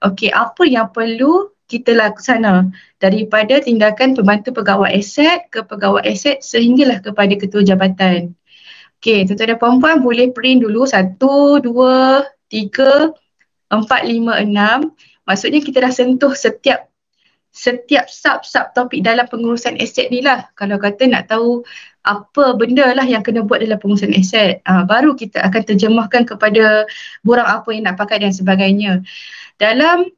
Okey, apa yang perlu kita laksana daripada tindakan pembantu pegawai aset ke pegawai aset sehinggalah kepada ketua jabatan. Okey, tuan-tuan dan puan-puan boleh print dulu 1, 2, 3, 4, 5, 6. Maksudnya kita dah sentuh setiap sub topik dalam pengurusan aset ni lah. Kalau kata nak tahu apa benda lah yang kena buat dalam pengurusan aset, baru kita akan terjemahkan kepada borang apa yang nak pakai dan sebagainya. Dalam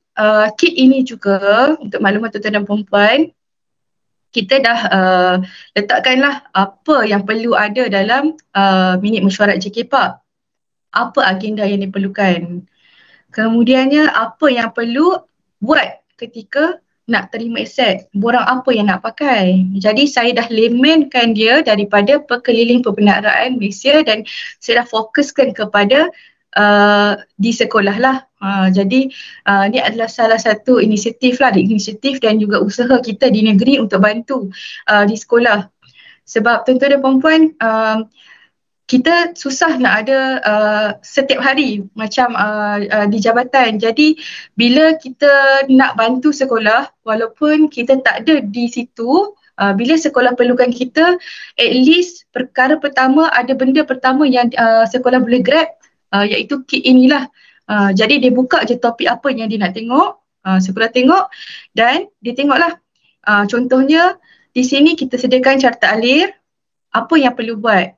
kit ini juga untuk maklumat tuan-tuan dan puan-puan, kita dah letakkanlah apa yang perlu ada dalam minit mesyuarat JKPAK. Apa agenda yang diperlukan. Kemudiannya apa yang perlu buat ketika nak terima aset, borang apa yang nak pakai. Jadi saya dah laymankan dia daripada Perkeliling Perbendaharaan Malaysia dan saya dah fokuskan kepada di sekolah lah. Jadi ni adalah salah satu inisiatif dan juga usaha kita di negeri untuk bantu di sekolah. Sebab tuan-tuan dan puan-puan, kita susah nak ada setiap hari macam di jabatan. Jadi bila kita nak bantu sekolah, walaupun kita tak ada di situ, bila sekolah perlukan kita, at least perkara pertama, ada benda pertama yang sekolah boleh grab, iaitu kit inilah. Jadi dia buka je topik apa yang dia nak tengok, sekolah tengok dan dia tengoklah. Contohnya di sini kita sediakan carta alir, apa yang perlu buat,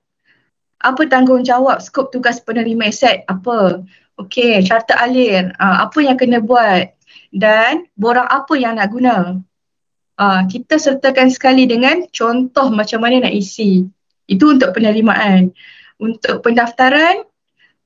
apa tanggungjawab skop tugas penerima aset apa. Okey, carta alir, apa yang kena buat dan borang apa yang nak guna. Kita sertakan sekali dengan contoh macam mana nak isi. Itu untuk penerimaan. Untuk pendaftaran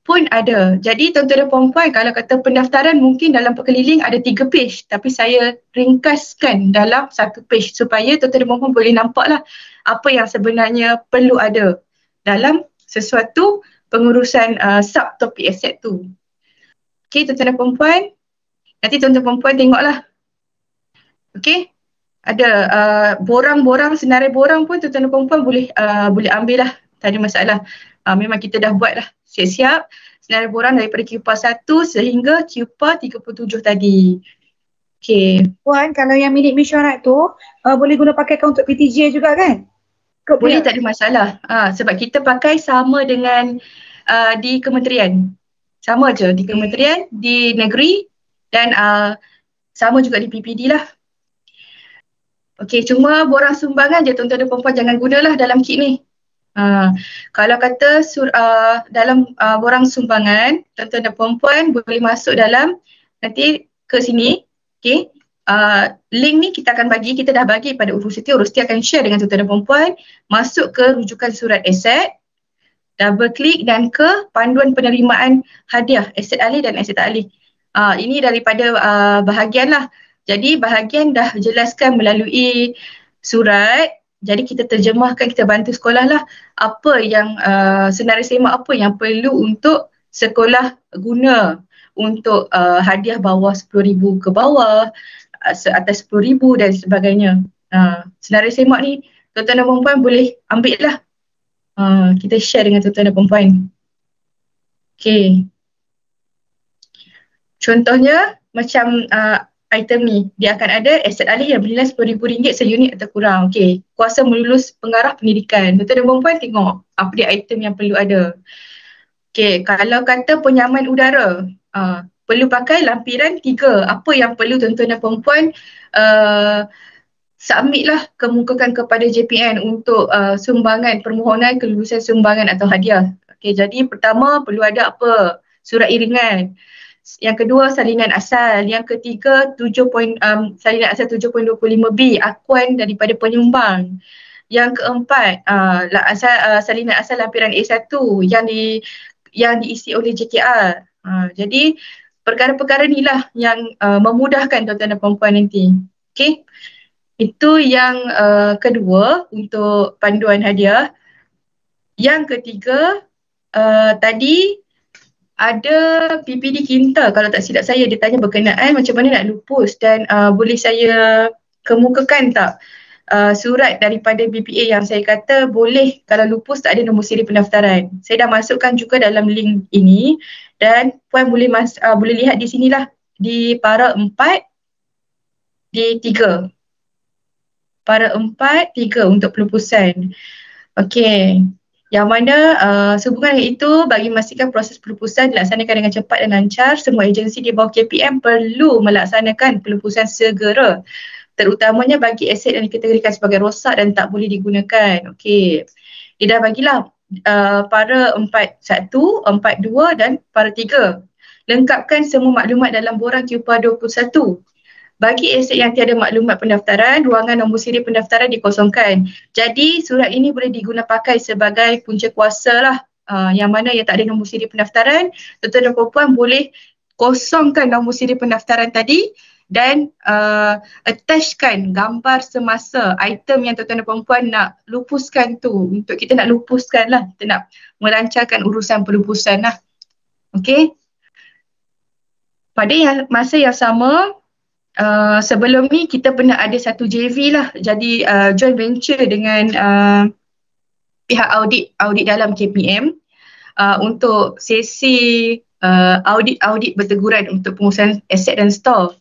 pun ada. Jadi tuan-tuan dan puan-puan, kalau kata pendaftaran mungkin dalam Perkeliling ada 3 page, tapi saya ringkaskan dalam 1 page supaya tuan-tuan dan puan-puan boleh nampaklah apa yang sebenarnya perlu ada dalam sesuatu pengurusan subtopik aset tu. Okey, tuan-tuan dan puan-puan, nanti tuan-tuan dan puan-puan tengoklah. Okey, ada borang-borang, senarai borang pun tuan-tuan dan puan-puan boleh ambil lah, tak ada masalah. Memang kita dah buat lah siap-siap senarai borang daripada QPA 1 sehingga QPA 37 tadi. Okey. Puan, kalau yang minit mesyuarat tu boleh guna pakaikan untuk PTJ juga kan? Boleh, tak ada masalah. Sebab kita pakai sama dengan di kementerian. Sama je di kementerian, di negeri dan sama juga di PPD lah. Okey, cuma borang sumbangan je tuan-tuan dan puan-puan jangan gunalah dalam kit ni. Kalau kata dalam borang sumbangan, tuan-tuan dan puan-puan boleh masuk dalam nanti ke sini. Okey. link ni kita akan bagi, kita dah bagi pada Urus Siti akan share dengan tuan-tuan dan puan-puan, masuk ke rujukan surat aset, double klik dan ke panduan penerimaan hadiah aset alih dan aset tak alih. Ini daripada bahagian lah. Jadi bahagian dah jelaskan melalui surat, jadi kita terjemahkan, kita bantu sekolah lah apa yang senarai semak apa yang perlu untuk sekolah guna untuk hadiah bawah 10,000 ke bawah, atas 10,000 dan sebagainya. Senarai semak ni tuan-tuan dan puan-puan boleh ambil lah. Kita share dengan tuan-tuan dan puan-puan. Okay. Contohnya macam item ni, dia akan ada aset alih yang bernilai RM10,000 seunit atau kurang. Okay. Kuasa melulus pengarah pendidikan. Tuan-tuan dan puan-puan tengok apa dia item yang perlu ada. Okay. Kalau kata penyaman udara, perlu pakai lampiran 3. Apa yang perlu tuan-tuan dan puan-puan submit lah, kemukakan kepada JPN untuk sumbangan, permohonan kelulusan sumbangan atau hadiah. Okay, jadi pertama perlu ada apa? Surat iringan. Yang kedua salinan asal. Yang ketiga salinan asal 7.25B, akuan daripada penyumbang. Yang keempat salinan asal lampiran A1 yang diisi oleh JKR. Jadi perkara-perkara inilah yang memudahkan tuan-tuan dan puan-puan nanti. Okay. Itu yang kedua untuk panduan hadiah. Yang ketiga, tadi ada PPD Kinta. Kalau tak silap saya, dia tanya berkenaan macam mana nak lupus dan boleh saya kemukakan tak surat daripada BPA yang saya kata boleh kalau lupus tak ada nombor siri pendaftaran. Saya dah masukkan juga dalam link ini dan puan boleh lihat di sinilah, di para 4 di 3. Para 4, 3 untuk pelupusan. Okey. Yang mana sehubungan dengan itu, bagi memastikan proses pelupusan dilaksanakan dengan cepat dan lancar, semua agensi di bawah KPM perlu melaksanakan pelupusan segera. Terutamanya bagi aset yang dikategorikan sebagai rosak dan tak boleh digunakan. Okey. Dia dah bagilah para 41, 42 dan para 3. Lengkapkan semua maklumat dalam borang QPA 21. Bagi aset yang tiada maklumat pendaftaran, ruangan nombor siri pendaftaran dikosongkan. Jadi surat ini boleh diguna pakai sebagai punca kuasa lah. Yang mana yang tak ada nombor siri pendaftaran, tuan-tuan dan puan-puan boleh kosongkan nombor siri pendaftaran tadi dan attachkan gambar semasa item yang tuan-tuan dan puan-puan nak lupuskan tu. Untuk kita nak lupuskan lah, kita nak melancarkan urusan pelupusan lah. Okay. Pada masa yang sama, sebelum ni kita pernah ada satu JV lah, jadi joint venture dengan pihak audit dalam KPM untuk sesi audit berteguran untuk pengurusan aset dan store.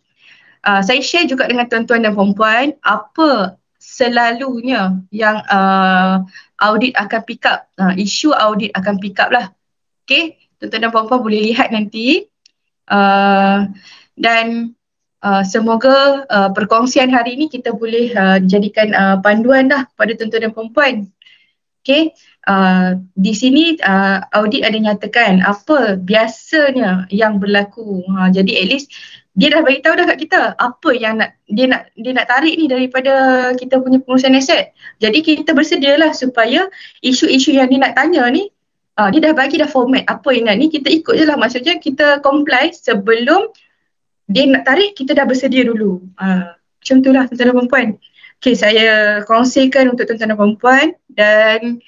Saya share juga dengan tuan-tuan dan puan-puan apa selalunya yang audit akan pick up, isu audit akan pick up lah. Okay, tuan-tuan dan puan-puan boleh lihat nanti dan semoga perkongsian hari ini kita boleh jadikan panduan dah kepada tuan-tuan dan puan-puan. Okay, di sini audit ada nyatakan apa biasanya yang berlaku. Jadi at least dia dah bagi tahu dah kat kita apa yang dia nak tarik ni daripada kita punya pengurusan aset. Jadi kita bersedialah supaya isu-isu yang dia nak tanya ni, dia dah bagi dah format apa yang nak ni, kita ikut je lah. Maksudnya kita comply sebelum dia nak tarik, kita dah bersedia dulu. Macam tu lah tuan-tuan dan puan-puan. Okay, saya kongsikan untuk tuan-tuan dan puan-puan dan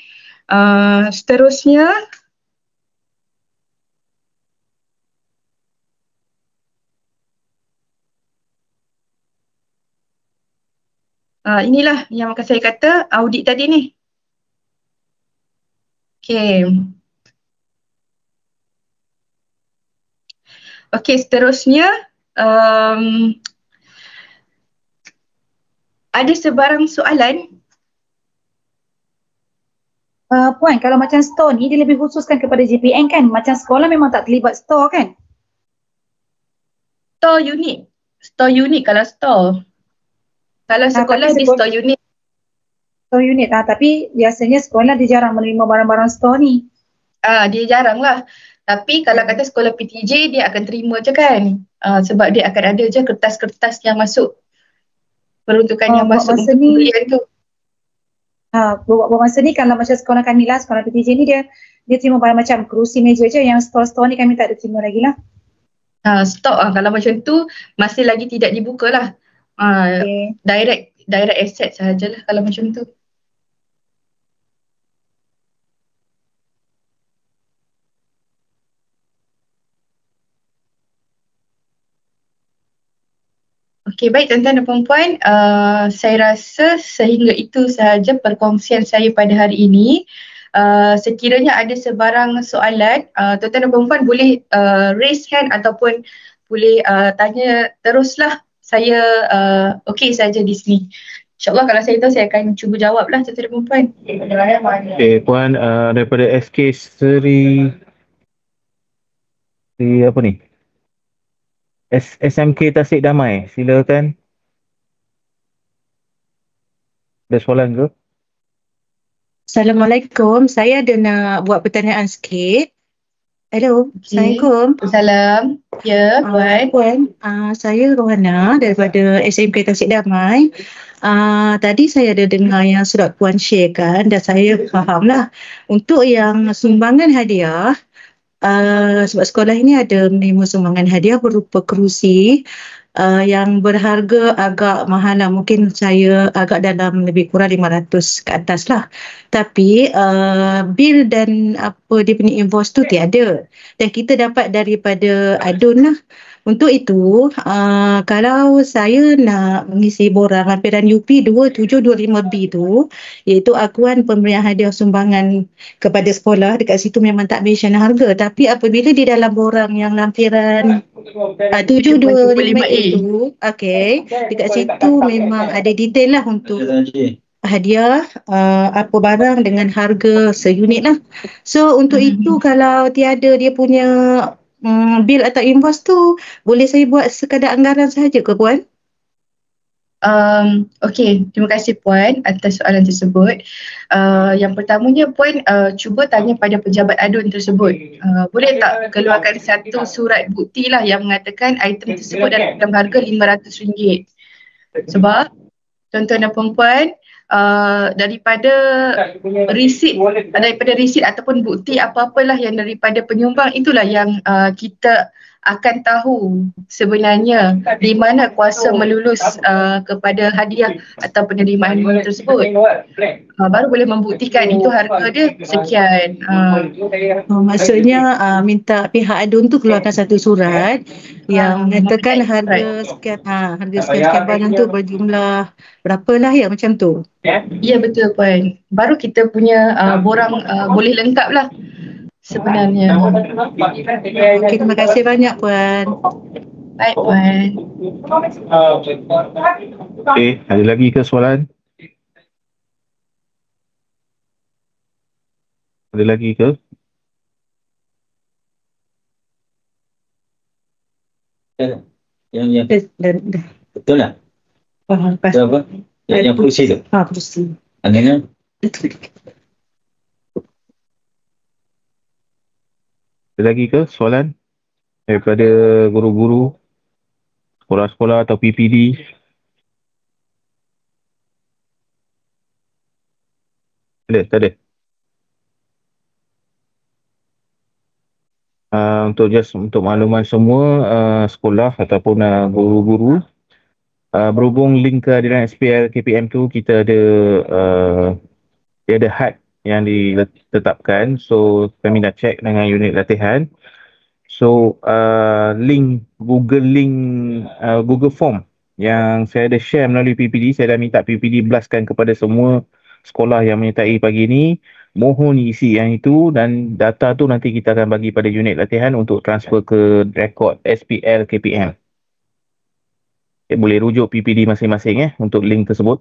seterusnya inilah yang akan saya kata audit tadi ni. Okay. Okay, seterusnya ada sebarang soalan? Puan, kalau macam store ni dia lebih khususkan kepada JPN kan? Macam sekolah memang tak terlibat store kan? Store unit. Store unit kalau store. Kalau sekolah dia store unit. Store unit tapi biasanya sekolah dia jarang menerima barang-barang store ni. Dia jarang lah. Tapi kalau kata sekolah PTJ dia akan terima je kan. Sebab dia akan ada je kertas-kertas yang masuk peruntukan yang buat masuk masa untuk ni, pembelian tu. Buat masa ni kalau macam sekolah kami lah, sekolah PTJ ni dia terima barang macam kerusi meja je, yang store-store ni kami tak ada terima lagi lah. Stok kalau macam tu masih lagi tidak dibuka lah. Okay. Direct asset sahajalah kalau macam tu. Okey, baik tuan-tuan dan puan-puan, saya rasa sehingga itu sahaja perkongsian saya pada hari ini. Sekiranya ada sebarang soalan, tuan-tuan dan puan-puan boleh raise hand ataupun boleh tanya teruslah. Saya okey saja di sini. InsyaAllah kalau saya tahu saya akan cuba jawab lah tuan-tuan dan puan-puan. Okay, puan daripada SK Seri apa ni? SMK Tasik Damai, silakan. Ada soalan ke? Assalamualaikum, saya ada nak buat pertanyaan sikit. Hello, Assalamualaikum. Salam. Ya, Puan. Puan, saya Rohana daripada SMK Tasik Damai. Tadi saya ada dengar yang surat Puan share kan, dan saya faham lah. Untuk yang sumbangan hadiah, sebab sekolah ini ada menerima sumbangan hadiah berupa kerusi yang berharga agak mahal lah. Mungkin saya agak dalam lebih kurang 500 ke atas lah. Tapi bil dan apa dia punya invoice tu tiada. Dan kita dapat daripada adun lah. Untuk itu, kalau saya nak mengisi borang lampiran UP 2725B tu, iaitu akuan pemberian hadiah sumbangan kepada sekolah, dekat situ memang tak mention harga. Tapi apabila di dalam borang yang lampiran 725A itu, dekat situ memang ada detail lah untuk hadiah apa barang dengan harga seunit lah. So untuk itu kalau tiada dia punya bil atau invoice tu, boleh saya buat sekadar anggaran sahaja ke Puan? Okey, terima kasih Puan atas soalan tersebut. Yang pertamanya Puan cuba tanya pada pejabat adun tersebut. Boleh tak keluarkan satu surat bukti lah yang mengatakan item tersebut dalam harga RM500. Sebab tuan-tuan dan puan-puan, daripada resit ataupun bukti apa-apalah yang daripada penyumbang, itulah yang kita akan tahu sebenarnya di mana kuasa melulus kepada hadiah atau penerimaan tersebut. Baru boleh membuktikan itu harga dia sekian. Maksudnya minta pihak adun tu keluarkan satu surat yang menyatakan harga sekian, harga sekian barang tu berjumlah berapalah ya, macam tu. Ya betul Puan. Baru kita punya borang boleh lengkap lah sebenarnya. Okay, terima kasih banyak Puan. Baik Puan. Okay, ada lagi ke soalan? Ada lagi ke? Yang betul lah. Betul apa? Yang kerusi tu. Kerusi. Anginnya. Ada lagi ke soalan daripada guru-guru, sekolah-sekolah atau PPD? Tak ada. Untuk makluman semua sekolah ataupun guru-guru, berhubung link kehadiran SPL KPM tu, kita ada dia ada had yang ditetapkan. So kami dah check dengan unit latihan. So Google Form yang saya ada share melalui PPD, saya dah minta PPD blastkan kepada semua sekolah yang menyertai pagi ini. Mohon isi yang itu, dan data tu nanti kita akan bagi pada unit latihan untuk transfer ke rekod SPL KPM. Boleh rujuk PPD masing-masing untuk link tersebut.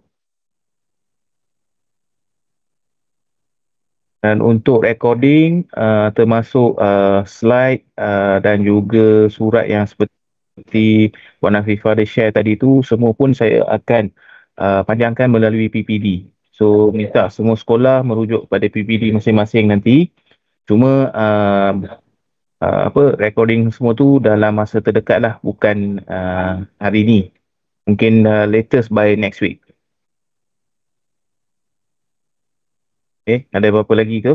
Dan untuk recording termasuk slide dan juga surat yang seperti Puan Afifah ada share tadi tu, semua pun saya akan panjangkan melalui PPD. So minta semua sekolah merujuk pada PPD masing-masing nanti. Cuma recording semua tu dalam masa terdekat lah, bukan hari ni. Mungkin latest by next week. Okay, ada apa-apa lagi ke?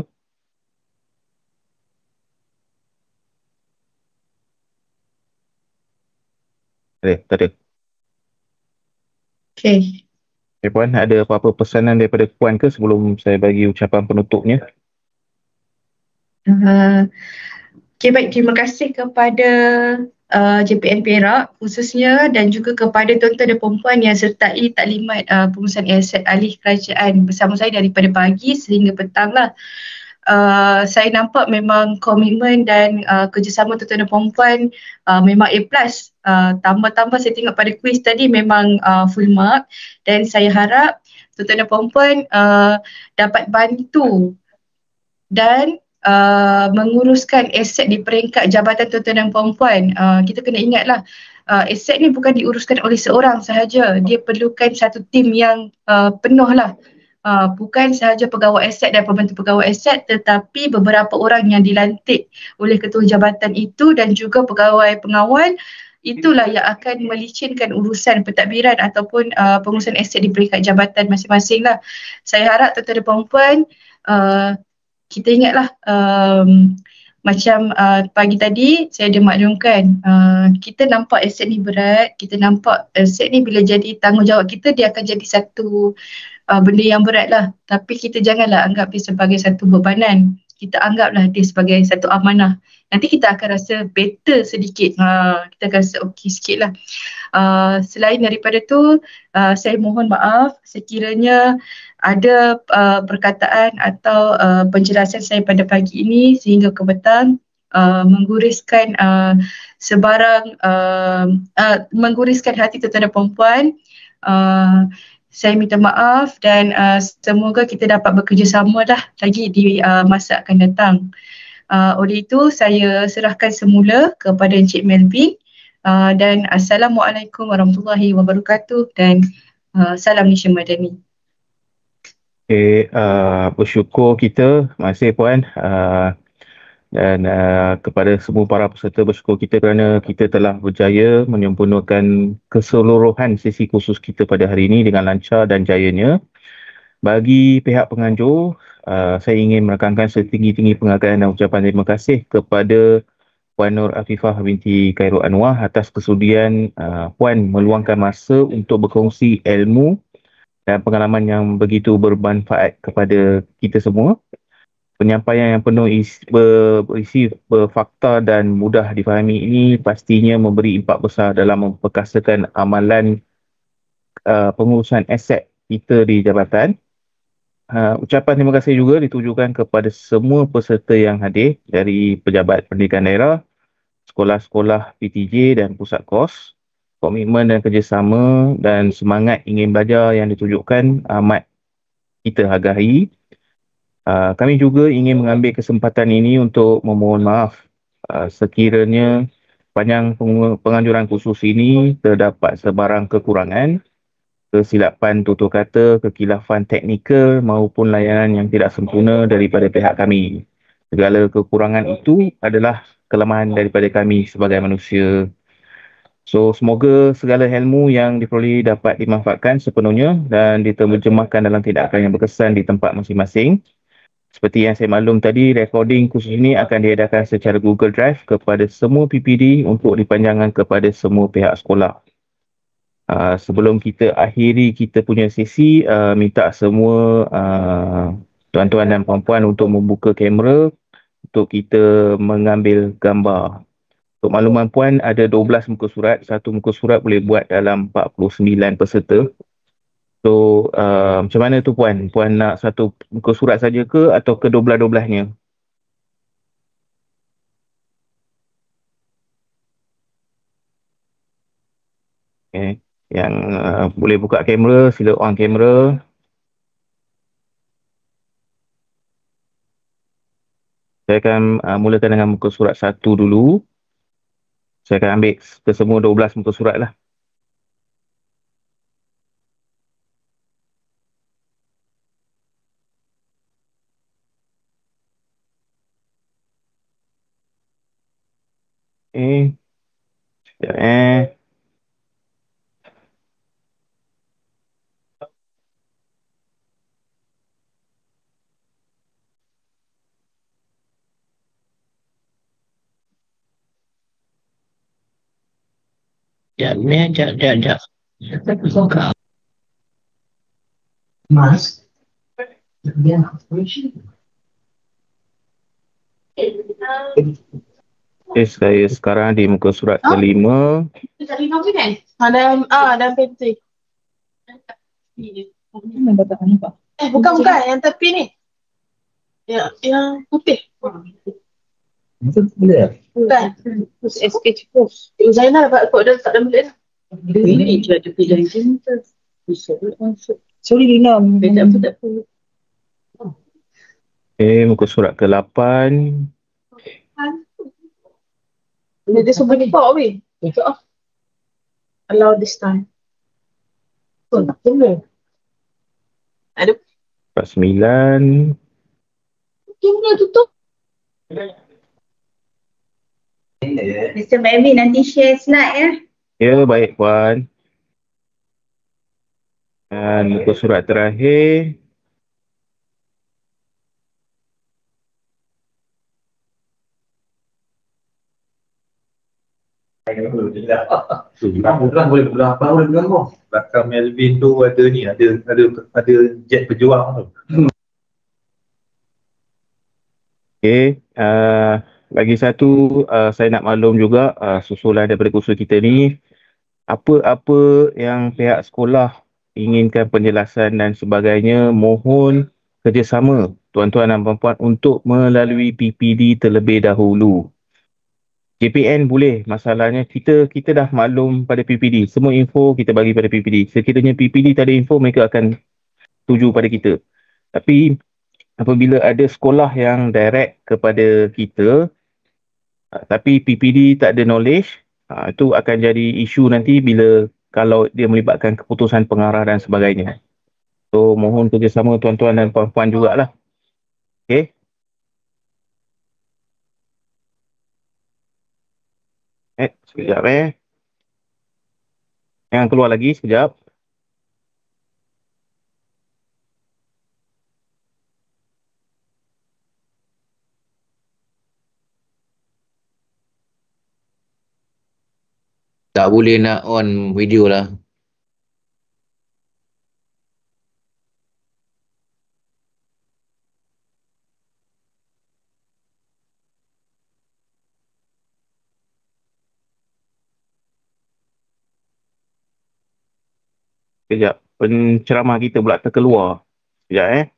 Tak ada. Okay. Okay, Puan, ada apa-apa pesanan daripada Puan ke sebelum saya bagi ucapan penutupnya? Okay, baik. Terima kasih kepada JPN Perak khususnya dan juga kepada tuan-tuan dan perempuan yang sertai taklimat pengurusan aset alih kerajaan bersama saya daripada pagi sehingga petang lah. Saya nampak memang komitmen dan kerjasama tuan-tuan dan perempuan memang A+. Tambah-tambah saya tengok pada kuis tadi memang full mark dan saya harap tuan-tuan dan perempuan dapat bantu dan menguruskan aset di peringkat jabatan tuan-tuan dan perempuan. Kita kena ingatlah aset ni bukan diuruskan oleh seorang sahaja. Dia perlukan satu tim yang penuh lah. Bukan sahaja pegawai aset dan pembantu pegawai aset tetapi beberapa orang yang dilantik oleh ketua jabatan itu dan juga pegawai pengawal itulah yang akan melicinkan urusan pentadbiran ataupun pengurusan aset di peringkat jabatan masing-masing lah. Saya harap tuan-tuan dan perempuan kita ingatlah macam pagi tadi saya ada maklumkan kita nampak aset ni berat, kita nampak aset ni bila jadi tanggungjawab kita dia akan jadi satu benda yang berat lah. Tapi kita janganlah anggap dia sebagai satu bebanan. Kita anggaplah dia sebagai satu amanah. Nanti kita akan rasa better sedikit. Kita akan rasa okey sikit lah. Selain daripada tu, saya mohon maaf sekiranya ada perkataan atau penjelasan saya pada pagi ini sehingga ke petang mengguriskan sebarang mengguriskan hati tuan-tuan dan perempuan. Saya minta maaf dan semoga kita dapat bekerjasama dah lagi di masa akan datang. Oleh itu, saya serahkan semula kepada Encik Melvin dan Assalamualaikum warahmatullahi wabarakatuh dan salam Malaysia Madani. Okay, bersyukur kita. Terima kasih Puan. Dan kepada semua para peserta bersyukur kita kerana kita telah berjaya menyempurnakan keseluruhan sesi kursus kita pada hari ini dengan lancar dan jayanya. Bagi pihak penganjur, saya ingin menekankan setinggi-tinggi penghargaan dan ucapan terima kasih kepada Puan Nur Afifah binti Khairul Anwar atas kesudian Puan meluangkan masa untuk berkongsi ilmu dan pengalaman yang begitu bermanfaat kepada kita semua. Penyampaian yang penuh berisi berfakta dan mudah difahami ini pastinya memberi impak besar dalam memperkasakan amalan pengurusan aset kita di jabatan. Ucapan terima kasih juga ditujukan kepada semua peserta yang hadir dari pejabat pendidikan daerah, sekolah-sekolah PTJ dan pusat kos. Komitmen dan kerjasama dan semangat ingin belajar yang ditunjukkan amat kita hargai. Kami juga ingin mengambil kesempatan ini untuk memohon maaf sekiranya sepanjang penganjuran kursus ini terdapat sebarang kekurangan, kesilapan tutur kata, kekilafan teknikal maupun layanan yang tidak sempurna daripada pihak kami. Segala kekurangan itu adalah kelemahan daripada kami sebagai manusia. So, semoga segala ilmu yang diperoleh dapat dimanfaatkan sepenuhnya dan diterjemahkan dalam tindakan yang berkesan di tempat masing-masing. Seperti yang saya maklum tadi, recording kursus ini akan diadakan secara Google Drive kepada semua PPD untuk dipanjangkan kepada semua pihak sekolah. Sebelum kita akhiri kita punya sesi, minta semua tuan-tuan dan puan-puan untuk membuka kamera untuk kita mengambil gambar. Untuk makluman puan, ada 12 muka surat. Satu muka surat boleh buat dalam 49 peserta. So, macam mana tu Puan? Puan nak satu muka surat saja ke atau kedua-belah-nya? Okay. Yang boleh buka kamera, sila on kamera. Saya akan mulakan dengan muka surat 1 dulu. Saya akan ambil kesemua 12 muka surat lah. Okay. Sekejap Mas. Okay, saya sekarang di muka surat kelima. Dalam pantry. Bukan yang tepi ni. Yang putih. Betul boleh. Bukan. SK Post. Zainal dapat kod dia letak dalam bilik dah. Ini je ada pilihan je. Sorry Lina. Tak apa. Okay, muka surat ke-8. Dia semua nipak weh. Allow this time. Aduh. Surat 9. Kamera tutup. Mr. Melvin nanti share slide ya. Ya, baik Puan. Dan muka surat terakhir. Orang boleh belah apa boleh pegang kau. Belakang Melvin tu ada ni, ada jet pejuang tu. Okey, lagi satu saya nak maklum juga susulan daripada kursus kita ni, apa-apa yang pihak sekolah inginkan penjelasan dan sebagainya, mohon kerjasama tuan-tuan dan puan-puan untuk melalui PPD terlebih dahulu. JPN boleh, masalahnya kita dah maklum pada PPD, semua info kita bagi pada PPD. Sekiranya PPD tak ada info, mereka akan tuju pada kita. Tapi apabila ada sekolah yang direct kepada kita, tapi PPD tak ada knowledge, itu akan jadi isu nanti bila kalau dia melibatkan keputusan pengarah dan sebagainya. So, mohon kerjasama tuan-tuan dan puan-puan jugalah. Okay? Sekejap Jangan keluar lagi sekejap. Tak boleh nak on video lah. Sekejap. Penceramah kita pula terkeluar. Sekejap